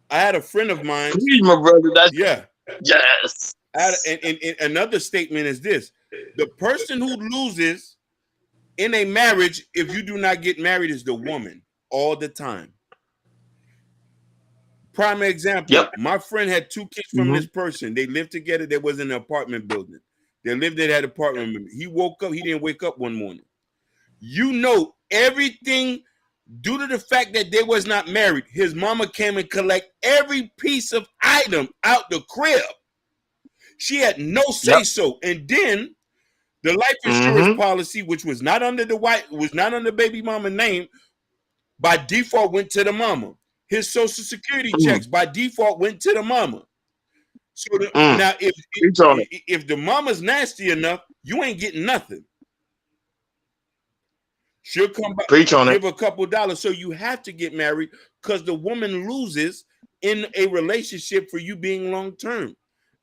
I had a friend of mine. Please, my brother. Yeah. Yes. And another statement is this: the person who loses in a marriage, if you do not get married, is the woman all the time. Prime example, yep. My friend had 2 kids from this person. They lived together. They was in an apartment building. They lived in that apartment. He woke up. He didn't wake up one morning. Everything due to the fact that they was not married. His mama came and collect every piece of item out the crib. She had no say so. And then the life insurance policy, which was not under baby mama name, by default went to the mama. His social security checks by default went to the mama. So now if the mama's nasty enough, you ain't getting nothing. She'll come back, give a couple dollars. So you have to get married because the woman loses in a relationship for you being long term.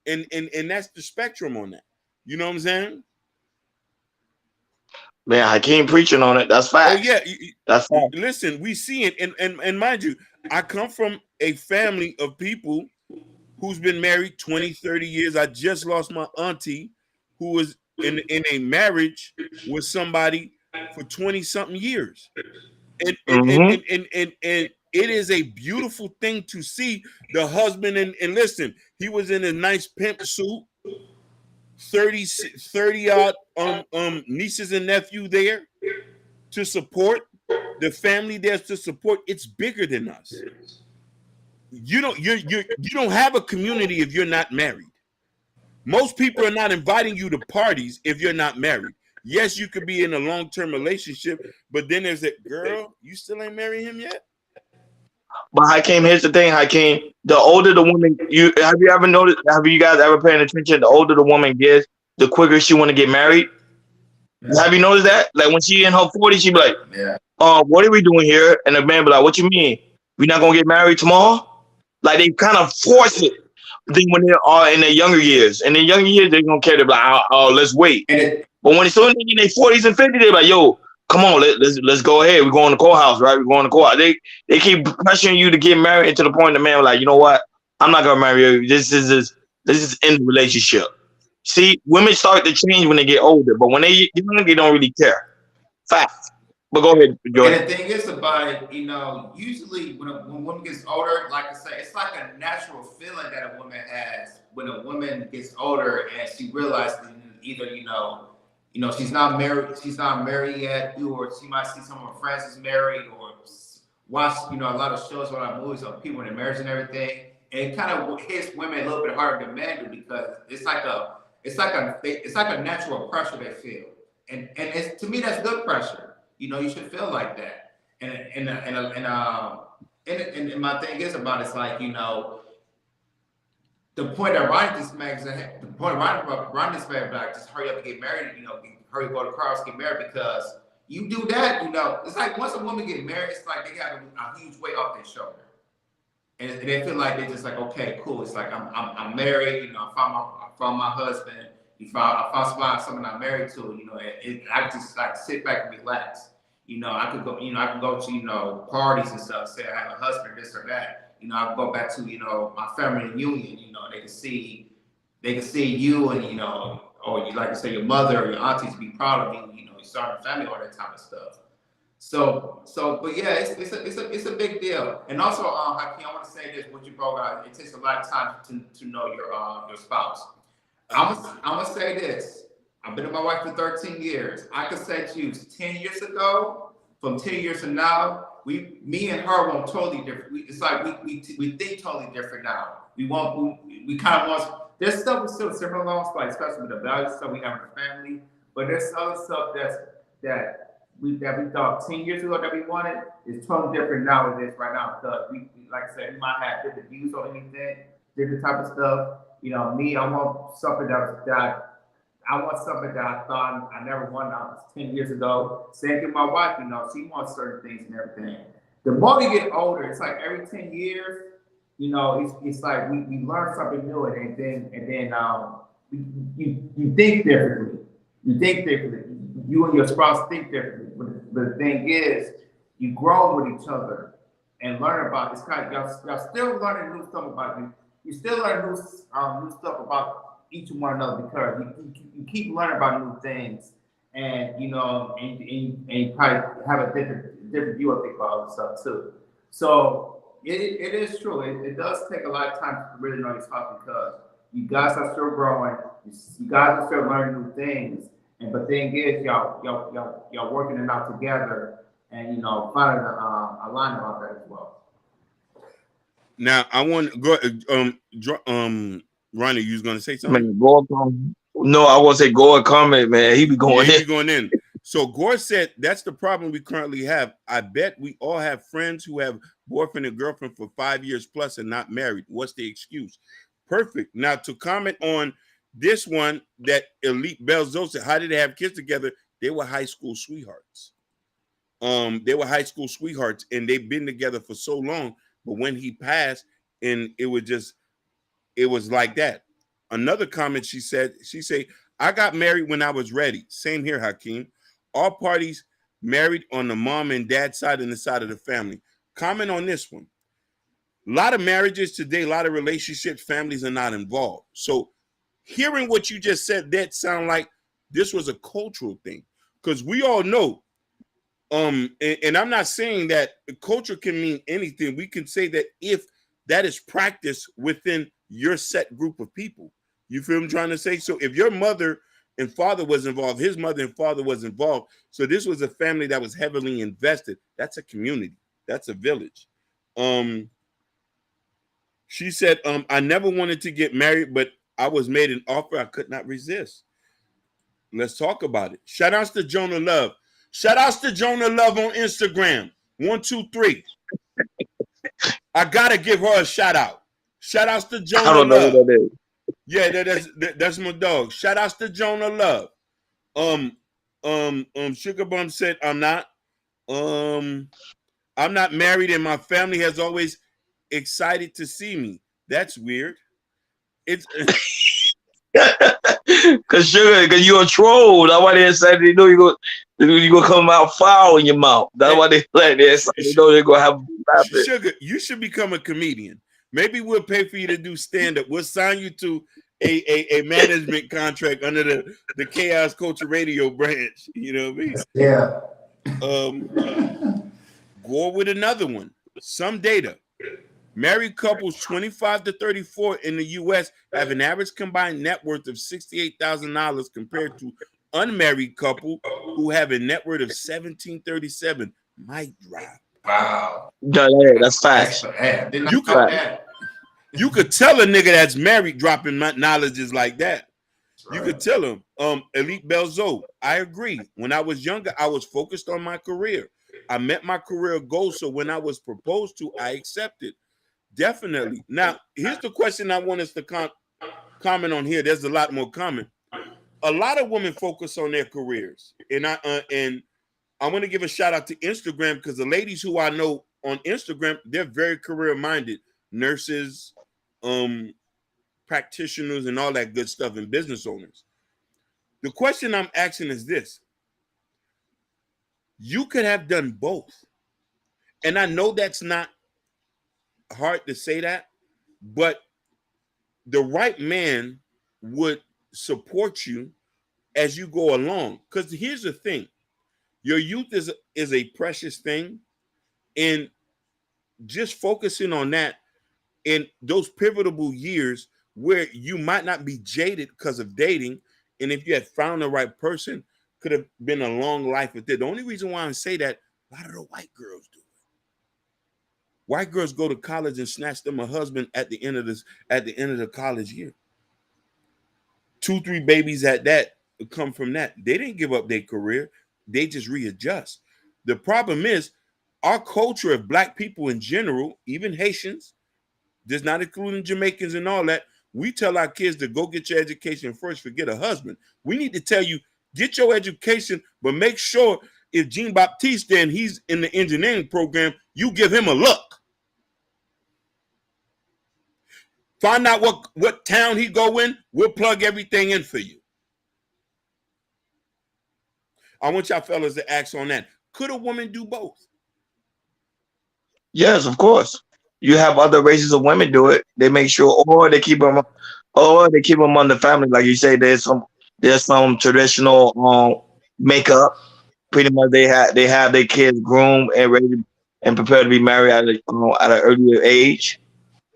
And that's the spectrum on that. You know what I'm saying? Man, I can't preaching on it. That's fact. Oh, yeah. That's fact. Listen, we see it. And mind you, I come from a family of people who's been married 20, 30 years. I just lost my auntie who was in a marriage with somebody for 20-something years. And it is a beautiful thing to see the husband. And listen, he was in a nice pimp suit, 30 odd nieces and nephew there to support the family. There's to support. It's bigger than us. You don't have a community if you're not married. Most people are not inviting you to parties if you're not married. Yes, you could be in a long-term relationship, but then there's that girl, you still ain't married him yet? But Hakeem, here's the thing, Hakeem. The older the woman, have you guys ever paying attention? The older the woman gets, the quicker she want to get married. Yeah. Have you noticed that? Like when she in her 40s, she be like, what are we doing here? And the man be like, what you mean? We not gonna get married tomorrow? Like they kind of force it. Then when they are in their younger years, they're gonna care. They're like, oh, let's wait. And it, But when it's still in their 40s and 50s, they're like, yo, come on, let's go ahead. We're going to the courthouse, right? We're going to court. They keep pressuring you to get married, and to the point the man was like, you know what? I'm not gonna marry you. This is end the relationship. See, women start to change when they get older, but when they young, they don't really care. Fact. But go ahead, And Joy. the thing is about it, usually when a woman gets older, like I say, it's like a natural feeling that a woman has when a woman gets older and she realizes either she's not married yet, or she might see some of her friends is married, or watch a lot of shows, a lot of movies of people in their marriage and everything. And it kind of hits women a little bit harder than men do because it's like a natural pressure they feel, and it's, to me, that's good pressure. You should feel like that. And my thing is about it's like, the point that Ronnie this magazine, the point Ronnie this magazine, like, just hurry up and get married, hurry go to Carl's, get married, because you do that, it's like once a woman get married, it's like they got a huge weight off their shoulder. And they feel like they're just like, okay, cool. It's like I'm married, I found my husband. I found someone I'm married to, I just like sit back and relax. I could go, to, parties and stuff, say I have a husband, this or that. I could go back to, my family reunion, they can see you and, or you like to say your mother or your aunties be proud of you, you start a family, all that type of stuff. But yeah, it's a big deal. And also, Hakeem, I want to say this: what you brought out, it takes a lot of time to know your spouse. I'm gonna say this: I've been with my wife for 13 years. I could say to you, 10 years ago, from 10 years from now, me and her want totally different. It's like we think totally different now. We kind of want. There's stuff we still similar along, like especially with the values stuff we have in the family. But there's other stuff that we thought 10 years ago that we wanted is totally different now than it is right now, because we like I said, we might have different views on anything, different type of stuff. Me, I want something that I thought I never wanted 10 years ago. Same with my wife, she wants certain things and everything. The more we get older, it's like every 10 years, it's like we learn something new, and then you think differently. You think differently. You and your spouse think differently. But the thing is, you grow with each other and learn about this kind of y'all still learning new stuff about you. You still learn new stuff about each one another, because you keep learning about new things, and you probably have a different view of things about other stuff too. So it is true. It does take a lot of time to really know your spouse, because you guys are still growing. You guys are still learning new things. And the thing is, y'all working it out together, and finding a line about that as well. Now I want to go. Ronnie, you was gonna say something? Man, no, I want to say Gore comment, man. He be going he in. be going in. So Gore said that's the problem we currently have. I bet we all have friends who have boyfriend and girlfriend for 5 years plus and not married. What's the excuse? Perfect. Now to comment on this one, that Elite Belzo said, how did they have kids together? They were high school sweethearts. And they've been together for so long. But when he passed, and it was like that. Another comment she said, I got married when I was ready. Same here, Hakeem. All parties married on the mom and dad side and the side of the family. Comment on this one. A lot of marriages today, a lot of relationships, families are not involved. So hearing what you just said, that sound like this was a cultural thing, because we all know, and I'm not saying that culture can mean anything. We can say that if that is practiced within your set group of people, you feel what I'm trying to say? So if your mother and father was involved, his mother and father was involved, so this was a family that was heavily invested. That's a community. That's a village. She said, I never wanted to get married, but I was made an offer I could not resist. Let's talk about it. Shout outs to Jonah Love. Shout outs to Jonah Love on Instagram. 1, 2, 3. I gotta give her a shout out. Shout outs to Jonah I don't know Love. what that is. Yeah, that's my dog. Shout outs to Jonah Love. Sugar Bum said, I'm not married, and my family has always excited to see me. That's weird. It's Cause sugar, cause you a troll. That's why they said they know you gonna come out foul in your mouth. That's why they like they said they know they're gonna have laughing. Sugar, you should become a comedian. Maybe we'll pay for you to do stand up. We'll sign you to a management contract under the Chaos Culture Radio branch. You know what I mean? Yeah. Go with another one. Some data. Married couples 25 to 34 in the U.S. have an average combined net worth of $68,000 compared to unmarried couple who have a net worth of $1,737. Mic drop. Wow. Yeah, that's facts. Didn't You I could- know that? You could tell a nigga that's married dropping knowledges like that. You could tell him. Elite Belzo, I agree. When I was younger, I was focused on my career. I met my career goal, so when I was proposed to, I accepted. Definitely. Now, here's the question I want us to comment on here. There's a lot more comment. A lot of women focus on their careers, and I want to give a shout out to Instagram because the ladies who I know on Instagram, they're very career minded, nurses, practitioners, and all that good stuff, and business owners. The question I'm asking is this: you could have done both, and I know that's not hard to say that, but the right man would support you as you go along. Because here's the thing: your youth is a precious thing, and just focusing on that in those pivotal years where you might not be jaded because of dating, and if you had found the right person, could have been a long life with it. The only reason why I say that, a lot of the white girls do it. White girls go to college and snatch them a husband at the end of the college year. 2-3 babies at that come from that. They didn't give up their career. They just readjust. The problem is our culture of black people in general, even Haitians, does not including Jamaicans and all that. We tell our kids to go get your education first, forget a husband. We need to tell you, get your education, but make sure if Jean Baptiste and he's in the engineering program, you give him a look. Find out what town he go in. We'll plug everything in for you. I want y'all fellas to ask on that. Could a woman do both? Yes, of course. You have other races of women do it. They make sure, or they keep them on the family. Like you say, there's some traditional makeup. Pretty much, they have their kids groomed and ready and prepared to be married at an earlier age.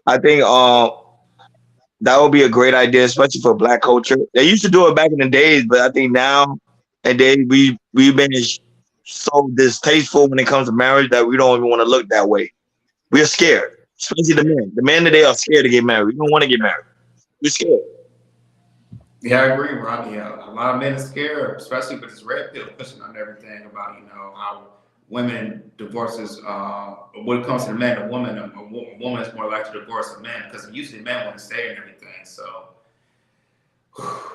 I think that would be a great idea, especially for black culture. They used to do it back in the days, but I think now and then we've been so distasteful when it comes to marriage that we don't even want to look that way. We're scared, especially the men. The men today are scared to get married. We don't want to get married. We're scared. Yeah, I agree, Ron. Yeah, a lot of men are scared, especially with this red pill pushing on everything about how women divorces. When it comes to the man, a woman is more likely to divorce a man because usually men want to stay and everything. So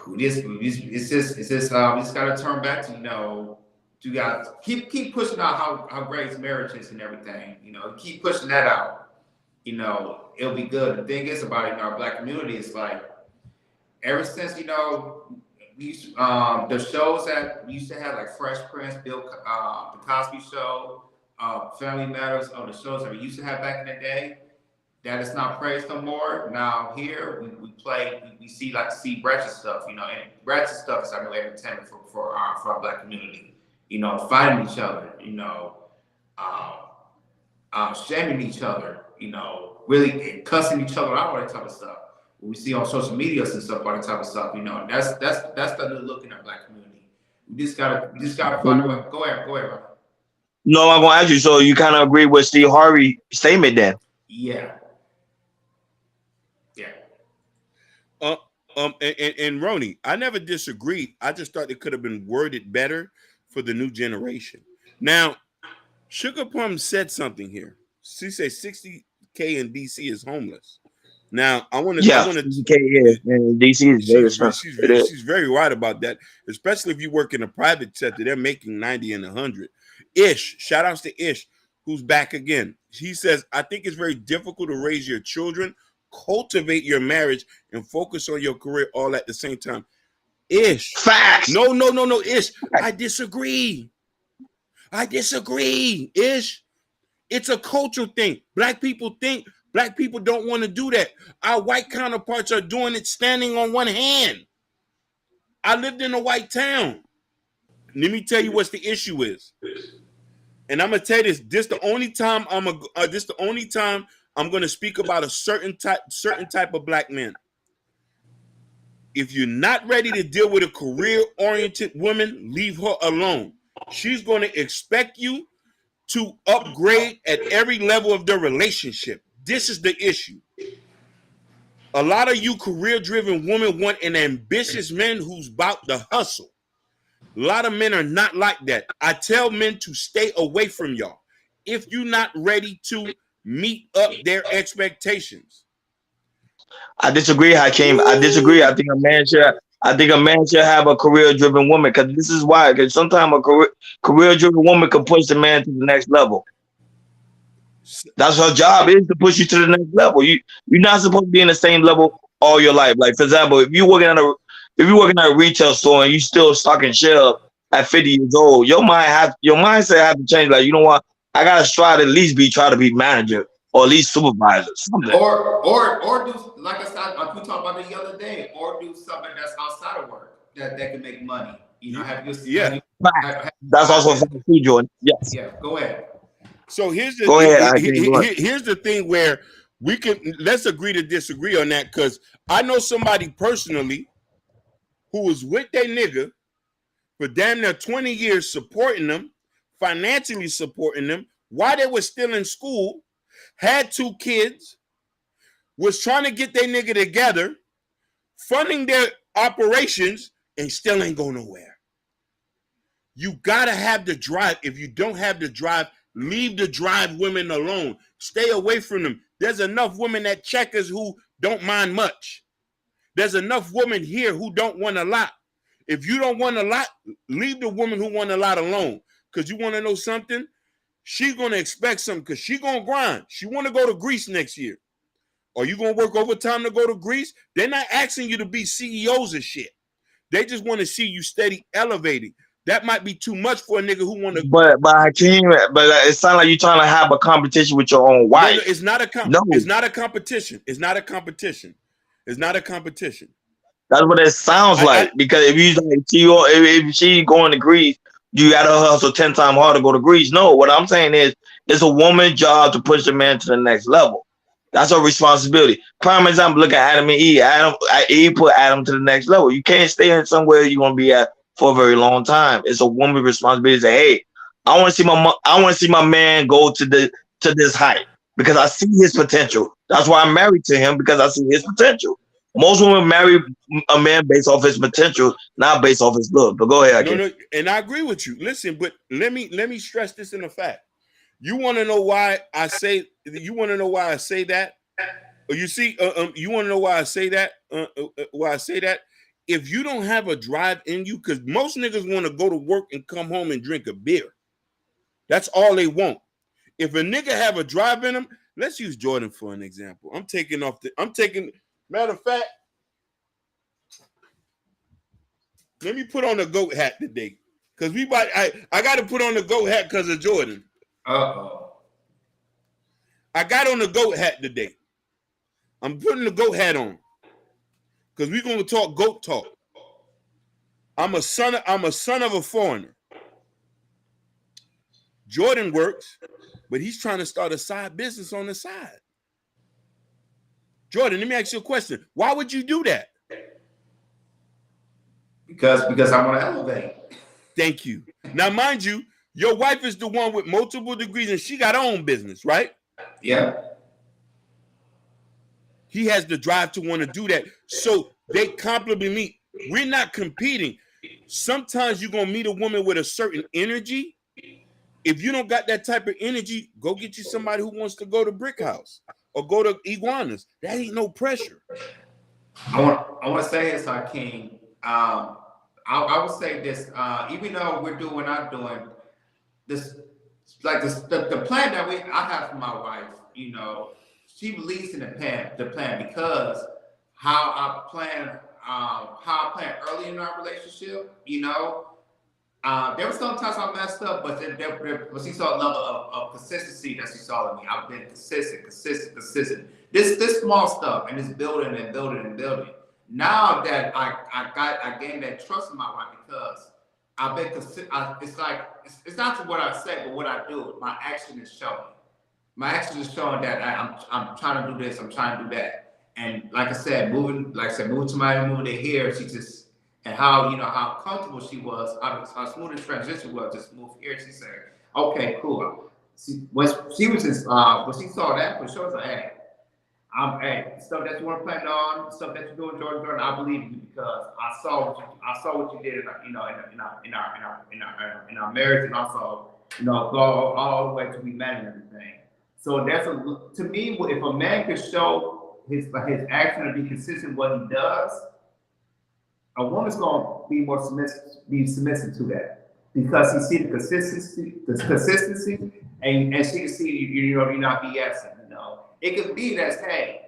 it's just we just got to turn back to you got keep pushing out how great marriage is and everything. Keep pushing that out. It'll be good. The thing is about in our black community is like ever since we used the shows that we used to have like Fresh Prince, the Cosby Show, Family Matters, the shows that we used to have back in the day. That is not praised no more. Now here we see ratchet stuff, and ratchet stuff is our new entertainment for our black community. Fighting each other, shaming each other, really cussing each other out, all that type of stuff. What we see on social media and stuff, all that type of stuff, that's the new look in our black community. We just gotta find a way. Go ahead, Ron. No, I'm gonna ask you. So you kind of agree with Steve Harvey's statement then? Yeah. And Roni, I never disagreed. I just thought it could have been worded better for the new generation. Now, Sugar Plum said something here. She said 60K in DC is homeless. Now, I want to. Yeah, 60K in DC is very expensive. She's very right about that, especially if you work in the private sector. They're making 90 and 100. Ish, shout outs to Ish, who's back again. He says, I think it's very difficult to raise your children cultivate your marriage and focus on your career all at the same time. Ish. Facts. No, Ish. I disagree. Ish. It's a cultural thing. Black people think black people don't want to do that. Our white counterparts are doing it standing on one hand. I lived in a white town. Let me tell you what the issue is. And I'm gonna tell you this. This the only time I'm gonna speak about a certain type of black man. If you're not ready to deal with a career-oriented woman, leave her alone. She's gonna expect you to upgrade at every level of the relationship. This is the issue. A lot of you career-driven women want an ambitious man who's about the hustle. A lot of men are not like that. I tell men to stay away from y'all if you're not ready to meet up their expectations. I disagree, Hakeem. I disagree. I think a man should have a career-driven woman, because this is why. Because sometimes a career-driven woman can push the man to the next level. That's her job, is to push you to the next level. You're not supposed to be in the same level all your life. Like, for example, if you're working at a retail store and you still stocking shelves at 50 years old, your mindset has to change. Like, you know what? I gotta try to at least try to be manager or at least supervisor. Something. Or do, like I said, we talked about it the other day, or do something that's outside of work that can make money. You know, That's also a factor too, Jordan. Yes. Yeah, go ahead. So here's the Go thing. ahead, Here's the thing where let's agree to disagree on that, because I know somebody personally who was with their nigga for damn near 20 years, supporting them, financially supporting them while they were still in school, had 2 kids, was trying to get their nigga together, funding their operations, and still ain't going nowhere. You gotta have the drive. If you don't have the drive, leave the drive women alone. Stay away from them. There's enough women at Checkers who don't mind much. There's enough women here who don't want a lot. If you don't want a lot, leave the woman who want a lot alone. Because you want to know something? She's going to expect something, because she's going to grind. She want to go to Greece next year. Are you going to work overtime to go to Greece? They're not asking you to be CEOs and shit. They just want to see you steady elevating. That might be too much for a nigga who want to. But Hakeem, it sounds like you're trying to have a competition with your own wife. No, it's not a It's not a competition. It's not a competition. It's not a competition. That's what it sounds like. Because if she going to Greece, you gotta hustle 10 times harder to go to Greece. No, what I'm saying is, it's a woman's job to push the man to the next level. That's her responsibility. Prime example, look at Adam and Eve. Eve put Adam to the next level. You can't stay in somewhere you're gonna be at for a very long time. It's a woman's responsibility to say, hey, I want to see my man go to this height, because I see his potential. That's why I'm married to him, because I see his potential. Most women marry a man based off his potential, not based off his look. But go ahead. No, and I agree with you. Listen, but let me stress this in a fact. You want to know why I say? You want to know why I say that? You see, you want to know why I say that? Why I say that? If you don't have a drive in you, because most niggas want to go to work and come home and drink a beer. That's all they want. If a nigga have a drive in him, let's use Jordan for an example. Matter of fact, let me put on the GOAT hat today. Because I got to put on the GOAT hat because of Jordan. Uh-oh. I got on the GOAT hat today. I'm putting the GOAT hat on. Because we're going to talk GOAT talk. I'm a son of a foreigner. Jordan works, but he's trying to start a side business on the side. Jordan, let me ask you a question. Why would you do that? Because I want to elevate. Thank you. Now, mind you, your wife is the one with multiple degrees and she got her own business, right? Yeah. He has the drive to want to do that. So they complement me. We're not competing. Sometimes you're going to meet a woman with a certain energy. If you don't got that type of energy, go get you somebody who wants to go to Brick House or go to Iguanas. That ain't no pressure. I want to say this, Hakeem. I would say this, even though we're not doing this, like this, the plan that I have for my wife, you know, she believes in the plan because how I plan early in our relationship, you know. There were some times I messed up, but but she saw a level of consistency that she saw in me. I've been consistent. This small stuff, and it's building and building and building. Now that I gained that trust in my wife because I've been consistent. It's like it's not what I say, but what I do. My action is showing. My action is showing that I'm trying to do this. I'm trying to do that. And like I said, moving to Miami, moving to here, she just and how comfortable she was, how smooth the transition was. Just move here. She said, "Okay, cool." When she was when she saw that, for sure, was like, "Hey, stuff that you want to plan on, stuff that you're doing, Jordan, I believe in you because I saw what you did, in our marriage, and also, go all the way to be married and everything." So to me, if a man could show his action and be consistent in what he does, a woman's gonna be more submissive to that because he see the consistency, and she can see you're not BSing. It could be that, hey,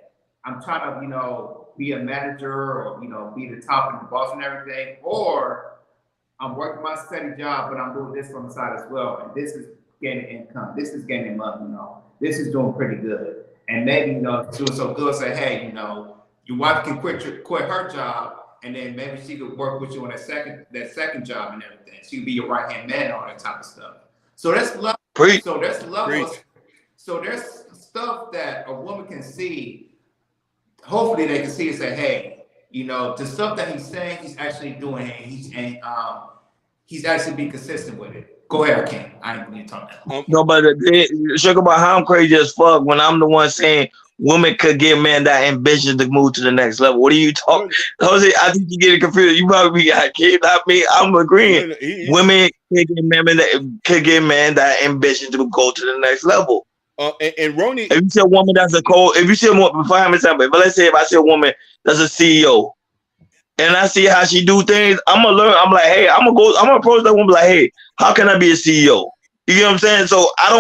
I'm trying to be a manager or be the top and the boss and everything, or I'm working my steady job, but I'm doing this on the side as well, and this is gaining income, this is gaining money, this is doing pretty good, and maybe doing so good, say, hey, your wife can quit her job. And then maybe she could work with you on that second job and everything. She could be your right hand man, all that type of stuff. So that's love. Preach. So there's levels. So there's stuff that a woman can see. Hopefully, they can see and say, "Hey, the stuff that he's saying, he's actually doing, and he's actually being consistent with it." Go ahead, Ken. I ain't need to talk now. No, but sugar about how I'm crazy as fuck when I'm the one saying women could give men that ambition to move to the next level. What are you talking, Jose? I think you get it confused. You probably be like, kid, not me. I'm agreeing. Women could give men that ambition to go to the next level. And Ronnie, if you see a woman that's if you see a woman, for example, but let's say if I see a woman that's a CEO, and I see how she do things, I'm gonna learn. I'm like, hey, I'm gonna approach that woman like, hey, how can I be a CEO? You get what I'm saying? So I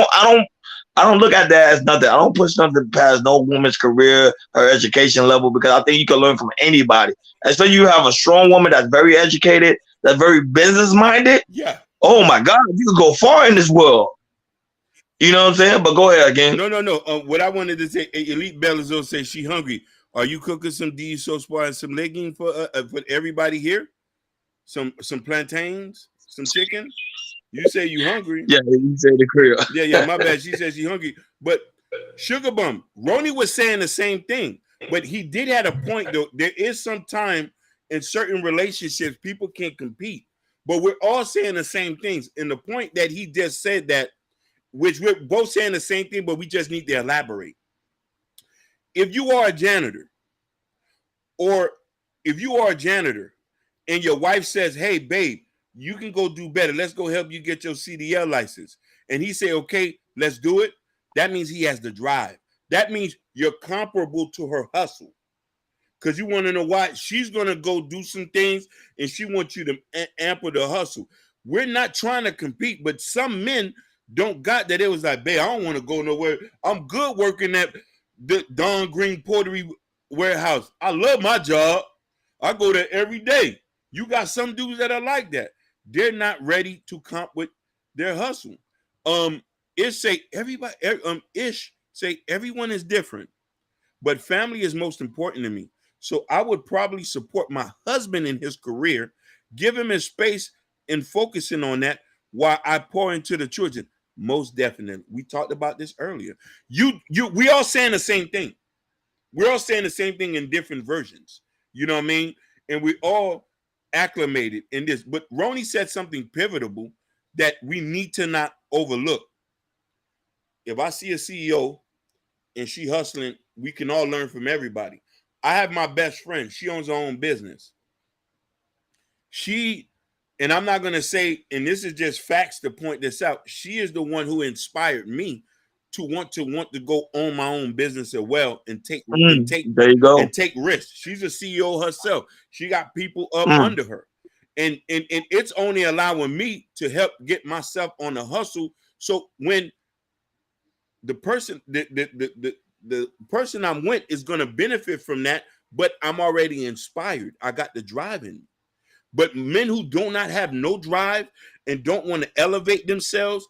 don't look at that as nothing. I don't push nothing past no woman's career, her education level, because I think you can learn from anybody. Especially you have a strong woman that's very educated, that's very business minded. Yeah. Oh my God, you can go far in this world. You know what I'm saying? But go ahead again. No. What I wanted to say, Elite Belazzo says she hungry. Are you cooking some diesel and some legging for everybody here? Some plantains, some chicken. You say you hungry? Yeah, you say the crib. Yeah. My bad. She says she hungry. But Sugar Bum, Ronnie was saying the same thing, but he did have a point though. There is some time in certain relationships people can't compete, but we're all saying the same things. And the point that he just said that, which we're both saying the same thing, but we just need to elaborate. If you are a janitor, and your wife says, "Hey, babe, you can go do better. Let's go help you get your CDL license." And he say, "Okay, let's do it." That means he has the drive. That means you're comparable to her hustle. Because you want to know why? She's going to go do some things, and she wants you to amper the hustle. We're not trying to compete, but some men don't got that. It was like, babe, I don't want to go nowhere. I'm good working at the Don Green Pottery Warehouse. I love my job. I go there every day. You got some dudes that are like that. They're not ready to comp with their hustle. Ish say everyone is different, but family is most important to me. So I would probably support my husband in his career, give him his space and focusing on that while I pour into the children. Most definitely. We talked about this earlier. We all saying the same thing. We're all saying the same thing in different versions. You know what I mean? And we all acclimated in this. But Ronnie said something pivotal that we need to not overlook. If I see a CEO and she hustling, we can all learn from everybody. I have my best friend. She owns her own business. And I'm not going to say, and this is just facts to point this out, she is the one who inspired me to want to go own my own business as well and take there you go. and take risks. She's a CEO herself. She got people up under her. And it's only allowing me to help get myself on the hustle. So when the person, the person I'm with is going to benefit from that, but I'm already inspired. I got the drive in me. But men who do not have no drive and don't want to elevate themselves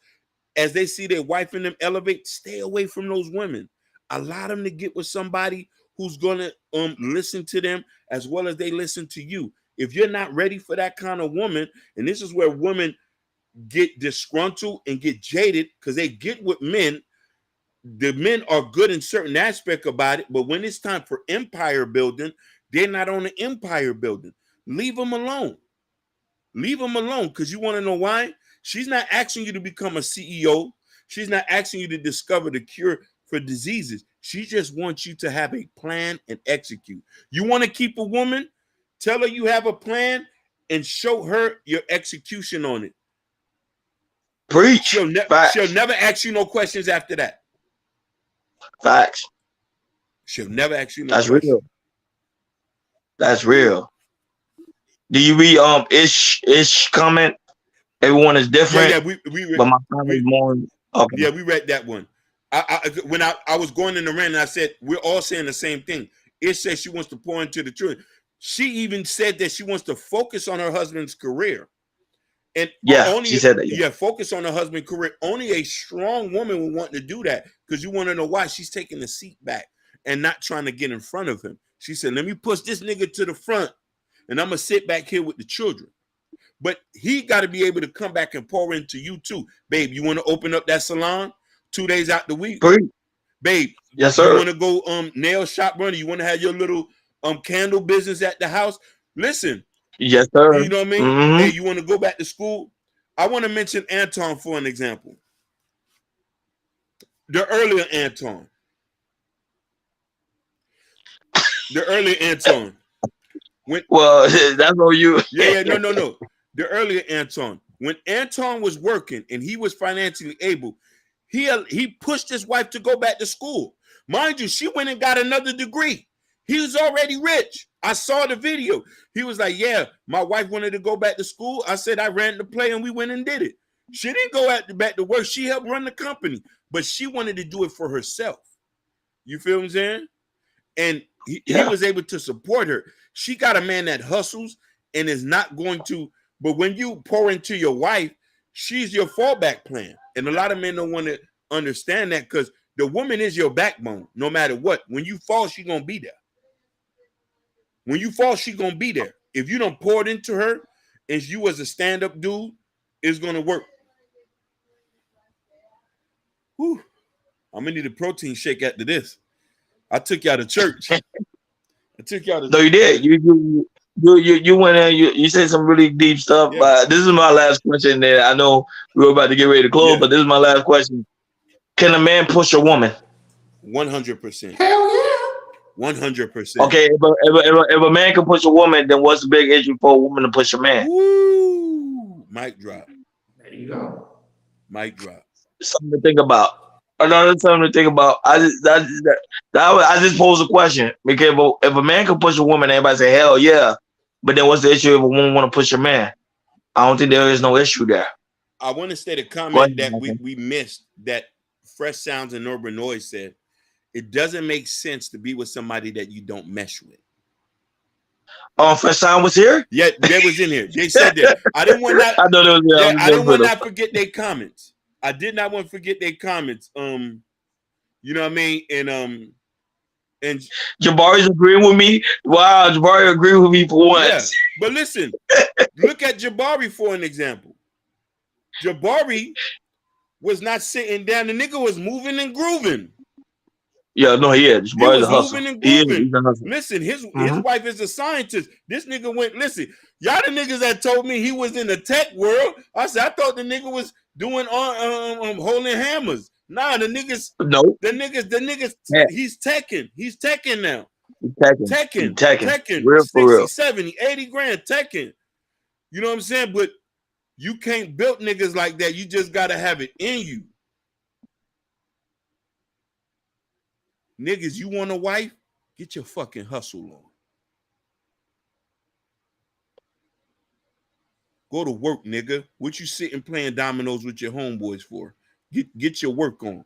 as they see their wife in them elevate, stay away from those women. Allow them to get with somebody who's going to listen to them as well as they listen to you. If you're not ready for that kind of woman, and this is where women get disgruntled and get jaded because they get with men. The men are good in certain aspect about it, but when it's time for empire building, they're not on the empire building. Leave them alone. Leave them alone, because you want to know why? She's not asking you to become a CEO. She's not asking you to discover the cure for diseases. She just wants you to have a plan and execute. You want to keep a woman? Tell her you have a plan and show her your execution on it. Preach. She'll never ask you no questions after that. Facts. She'll never ask you no That's questions. real. That's real. Do you read Ish comment? Everyone is different. Yeah, we read, but my family's more. Okay. Yeah, we read that one. When I was going in the rant, and I said we're all saying the same thing. Ish says she wants to pour into the children. She even said that she wants to focus on her husband's career. And she said that. Yeah, focus on her husband's career. Only a strong woman would want to do that, because you want to know why. She's taking the seat back and not trying to get in front of him. She said, let me push this nigga to the front, and I'm going to sit back here with the children. But he got to be able to come back and pour into you too. Babe, you want to open up that salon 2 days out the week? Babe, yes, sir. You want to go nail shop runner? You want to have your little candle business at the house? Listen. Yes, sir. You know what I mean? Mm-hmm. Hey, you want to go back to school? I want to mention Anton for an example. The earlier Anton. Well, that's all you. No. The earlier Anton. When Anton was working and he was financially able, he pushed his wife to go back to school. Mind you, she went and got another degree. He was already rich. I saw the video. He was like, yeah, my wife wanted to go back to school. I said I ran the play and we went and did it. She didn't go back to work. She helped run the company, but she wanted to do it for herself. You feel what I'm saying? And he was able to support her. She got a man that hustles and is not going to, but when you pour into your wife, she's your fallback plan. And a lot of men don't want to understand that, because the woman is your backbone, no matter what. When you fall, she's going to be there. When you fall, she's going to be there. If you don't pour it into her, and you as a stand-up dude, it's going to work. Whew. I'm going to need a protein shake after this. I took y'all to church. No, you did. You went in. You said some really deep stuff. Yeah. But this is my last question. There, I know we were about to get ready to close, but this is my last question. Can a man push a woman? 100%. Hell yeah. 100%. Okay, if a man can push a woman, then what's the big issue for a woman to push a man? Woo! Mic drop. There you go. Mic drop. Something to think about. Another something to think about. I just posed a question, because if a man can push a woman, everybody say hell yeah. But then what's the issue if a woman want to push a man? I don't think there is no issue there. I want to state a comment that we missed, that Fresh Sounds and Urban Noise said. It doesn't make sense to be with somebody that you don't mesh with. Fresh Sound was here? Yeah, they was in here. They said that. I didn't want that. I know there was. Yeah, I didn't want to forget their comments. I did not want to forget their comments. You know what I mean? And Jabari's agreeing with me. Wow, Jabari agreed with me for once. Yeah, but listen, look at Jabari for an example. Jabari was not sitting down. The nigga was moving and grooving. Yeah, no, he is. Jabari's a hustler. He's a hustler. Listen, his wife is a scientist. This nigga went, listen, y'all the niggas that told me he was in the tech world. I said, I thought the nigga was doing holding hammers. Nah, the niggas, the niggas, yeah. He's teching now. He's teching. Real 60, for real. 70, 80 grand teching. You know what I'm saying? But you can't build niggas like that. You just got to have it in you. Niggas, you want a wife? Get your fucking hustle on. Go to work, nigga. What you sitting playing dominoes with your homeboys for? Get your work on.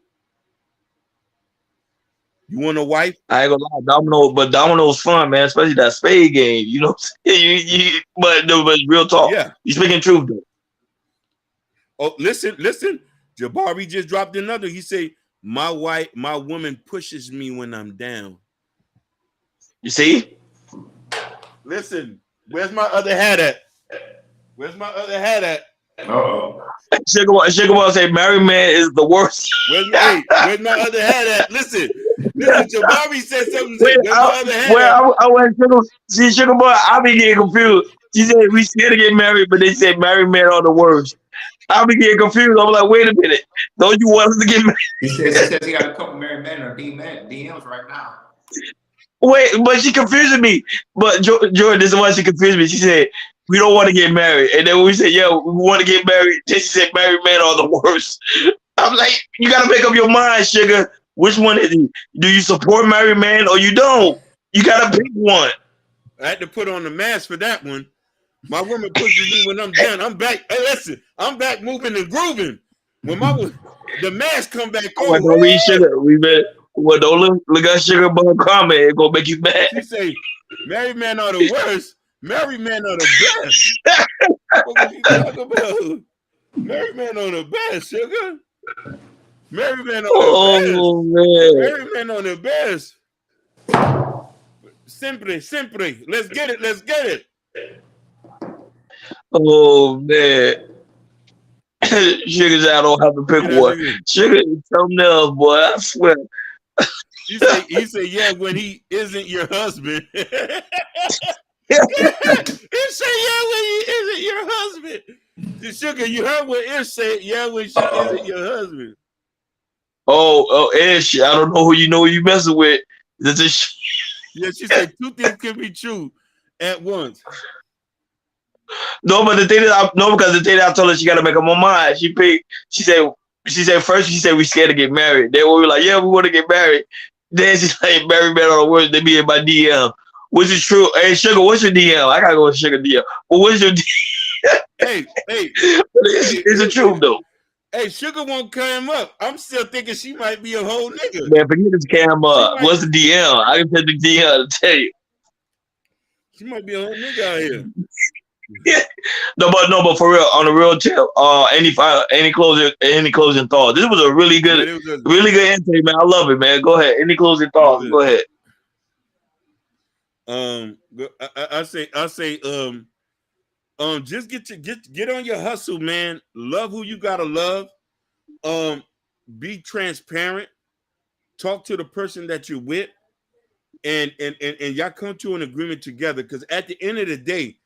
You want a wife? I ain't gonna lie, domino's fun, man. Especially that spade game. You know what I'm saying? But real talk. Yeah. You speaking truth though. Oh, listen. Jabari just dropped another. He say, my woman pushes me when I'm down. You see? Listen, where's my other hat at? Oh, Sugar Boy say married man is the worst. Where's my other hat at? Listen, Jabari said something. Wait, Where's my other hat at? I went Sugar Boy, I be getting confused. She said we scared to get married, but they said married men are the worst. I be getting confused. I'm like, wait a minute. Don't you want us to get married? he says he got a couple married men or DMs right now. Wait, but she confusing me. But Jordan, this is why she confused me. She said, we don't want to get married. And then when we said, yeah, we want to get married, then she said married men are the worst. I'm like, you got to make up your mind, sugar. Which one is it? Do you support married men or you don't? You got to pick one. I had to put on the mask for that one. My woman pushes me when I'm down. I'm back. Hey, listen, I'm back moving and grooving. When the mask come back on. Don't read sugar. Don't look at Sugar Boy comment. It's going to make you mad. She say, married men are the worst. Married men are the best. What was you talking about? Married men are the best, sugar. Married men are the best. Man. Married men are the best. Siempre. Let's get it. Oh, man. Sugar's I don't have to pick one. Sugar is something else, boy. I swear. He said, yeah, when he isn't your husband. He said, yeah, when he isn't your husband. Sugar, you heard what Ish said, yeah, when she isn't your husband. Oh, Ish, I don't know who you messing with. Yeah, she said 2 things can be true at once. No, but because the thing that I told her she got to make up her mind. She said first we scared to get married. Then we were like, yeah, we want to get married. Then she's like, married men are the worst. They be in my DM, which is true. Hey, Sugar, what's your DM? I gotta go with Sugar DM. But what's your DM? Hey, it's the truth though. Hey, Sugar won't come up. I'm still thinking she might be a whole nigga. Man, forget this cam up. What's the DM? I can put the DM to tell you. She might be a whole nigga out here. No, but for real, on the real tip, any closing thoughts? This was a really good intake, man. I love it, man. Go ahead. Any closing thoughts? Go ahead. I say, just get on your hustle, man. Love who you gotta love. Be transparent. Talk to the person that you're with, and y'all come to an agreement together. Because at the end of the day,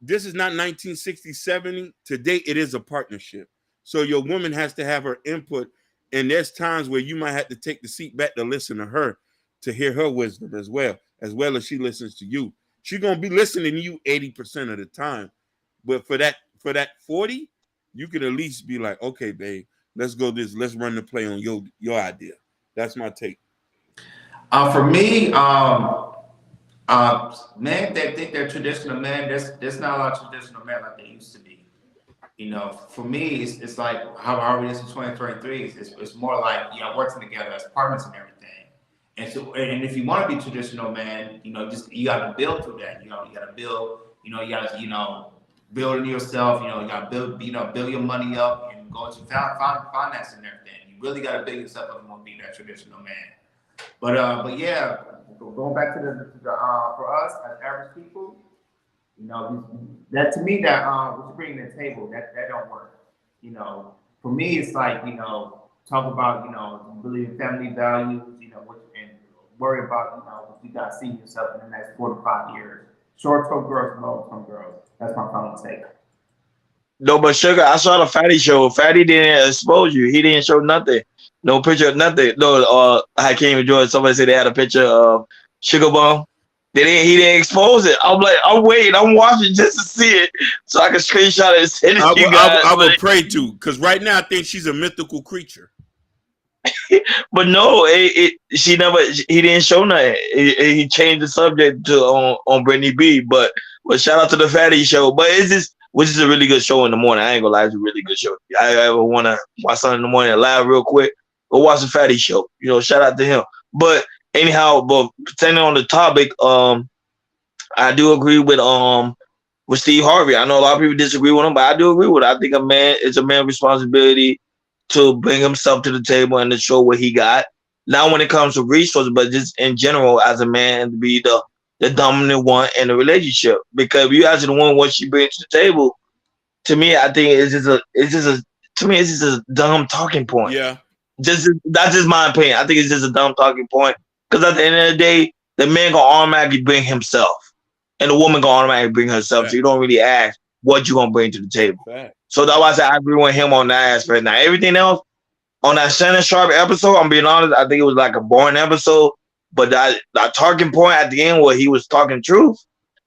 this is not 1960, 70. Today, it is a partnership. So your woman has to have her input. And there's times where you might have to take the seat back to listen to her, to hear her wisdom as well as she listens to you. She's going to be listening to you 80% of the time. But for that 40, you can at least be like, okay, babe, let's go let's run the play on your idea. That's my take. For me, men that think they're traditional men, there's not a lot of traditional men like they used to be. You know, for me, it's like how Harvey is in 2023. It's more like, working together as partners and everything. And so, and if you want to be traditional man, you got to build through that. You got to build. You got to building yourself. You got to build your money up and go into finance and everything. You really got to build yourself up and want to be that traditional man. But yeah. Going back to the for us as average people, that to me that what you bring to the table that don't work. For me it's like talk about believe in family values, and worry about what you got to see yourself in the next 4 to 5 years. Short-term growth, long-term growth. That's my final take. No, but Sugar, I saw the Fatty show. Fatty didn't expose you. He didn't show nothing. No picture of nothing. No, I can't even join. Somebody said they had a picture of Sugar Bomb. He didn't expose it. I'm like, I'm waiting. I'm watching just to see it so I can screenshot it and send it to you guys. I would pray to, because right now I think she's a mythical creature. But no, he didn't show nothing. He changed the subject to on Brittany B. But shout out to the Fatty show. But which is a really good show in the morning. I ain't gonna lie, it's a really good show. I ever want to watch something in the morning live real quick, go watch the Fatty show. Shout out to him. But anyhow, but staying on the topic, I do agree with Steve Harvey. I know a lot of people disagree with him, but I do agree with it. I think it's a man's responsibility to bring himself to the table and to show what he got. Not when it comes to resources, but just in general as a man to be the dominant one in the relationship. Because if you ask the woman what she brings to the table, to me, I think it's just a dumb talking point. Yeah. That's just my opinion. I think it's just a dumb talking point. Because at the end of the day, the man gonna automatically bring himself, and the woman gonna automatically bring herself. Right. So you don't really ask what you gonna bring to the table. Right. So that's why I said I agree with him on that aspect. Now everything else on that Shannon Sharp episode, I'm being honest, I think it was like a boring episode. But that talking point at the end where he was talking truth,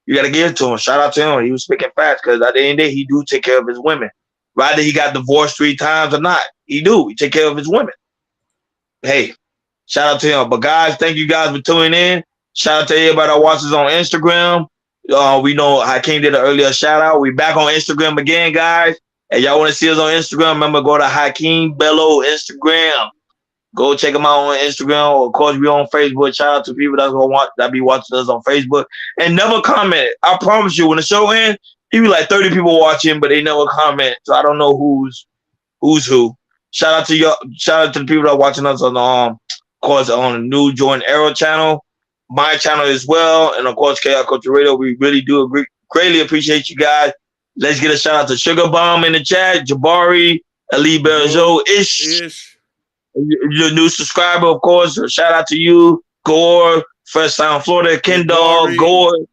you gotta give it to him. Shout out to him. He was speaking fast because at the end of the day, he do take care of his women. Rather he got divorced 3 times or not, he take care of his women. Hey, shout out to him. But guys, thank you guys for tuning in. Shout out to everybody that watches on Instagram. We know Hakeem did an earlier shout out. We back on Instagram again, guys. And y'all want to see us on Instagram, remember, go to Hakeem Bello Instagram. Go check him out on Instagram. Of course, we on Facebook. Shout out to people that be watching us on Facebook. And never comment. I promise you, when the show ends, he be like 30 people watching, but they never comment. So I don't know who's who. Shout out to y'all. Shout out to the people that are watching us on of course, on the new Jordan Arrow channel, my channel as well, and of course, KR Culture Radio. We really do greatly appreciate you guys. Let's get a shout out to Sugar Bomb in the chat, Jabari, Ali Berjo, Ish, your new subscriber, of course. So shout out to you, Gore, First Time Florida, Ken Dog, Gore.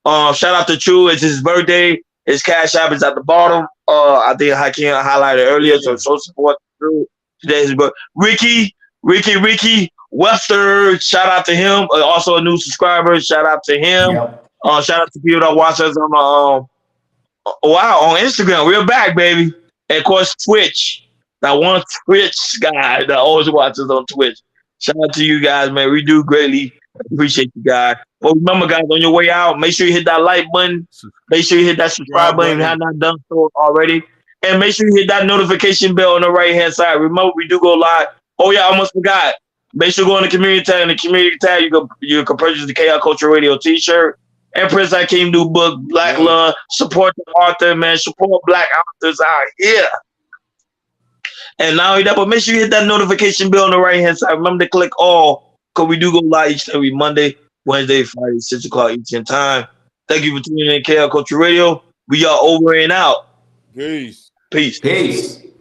Shout out to True. It's his birthday. His cash app is at the bottom. I think Hakeem highlighted earlier, so show support True. Today's birthday. Ricky Webster. Shout out to him. Also a new subscriber. Shout out to him. Yep. Shout out to people that watch us on on Instagram. We're back, baby. And of course, Twitch. That one Twitch guy that always watches on Twitch. Shout out to you guys, man. We do greatly appreciate you guys. But remember, guys, on your way out, make sure you hit that like button. Make sure you hit that subscribe button if you have not done so already. And make sure you hit that notification bell on the right-hand side. Remember, we do go live. Oh, yeah, I almost forgot. Make sure you go in the community tab. In the community tab, you can purchase the KR Culture Radio t-shirt. Empress Hakeem new book, Black Love. Support the author, man. Support Black authors out here. And not only that, but make sure you hit that notification bell on the right-hand side. Remember to click all, because we do go live each and every Monday, Wednesday, Friday, 6 o'clock Eastern time. Thank you for tuning in KR Culture Radio. We are over and out. Peace. Peace. Peace.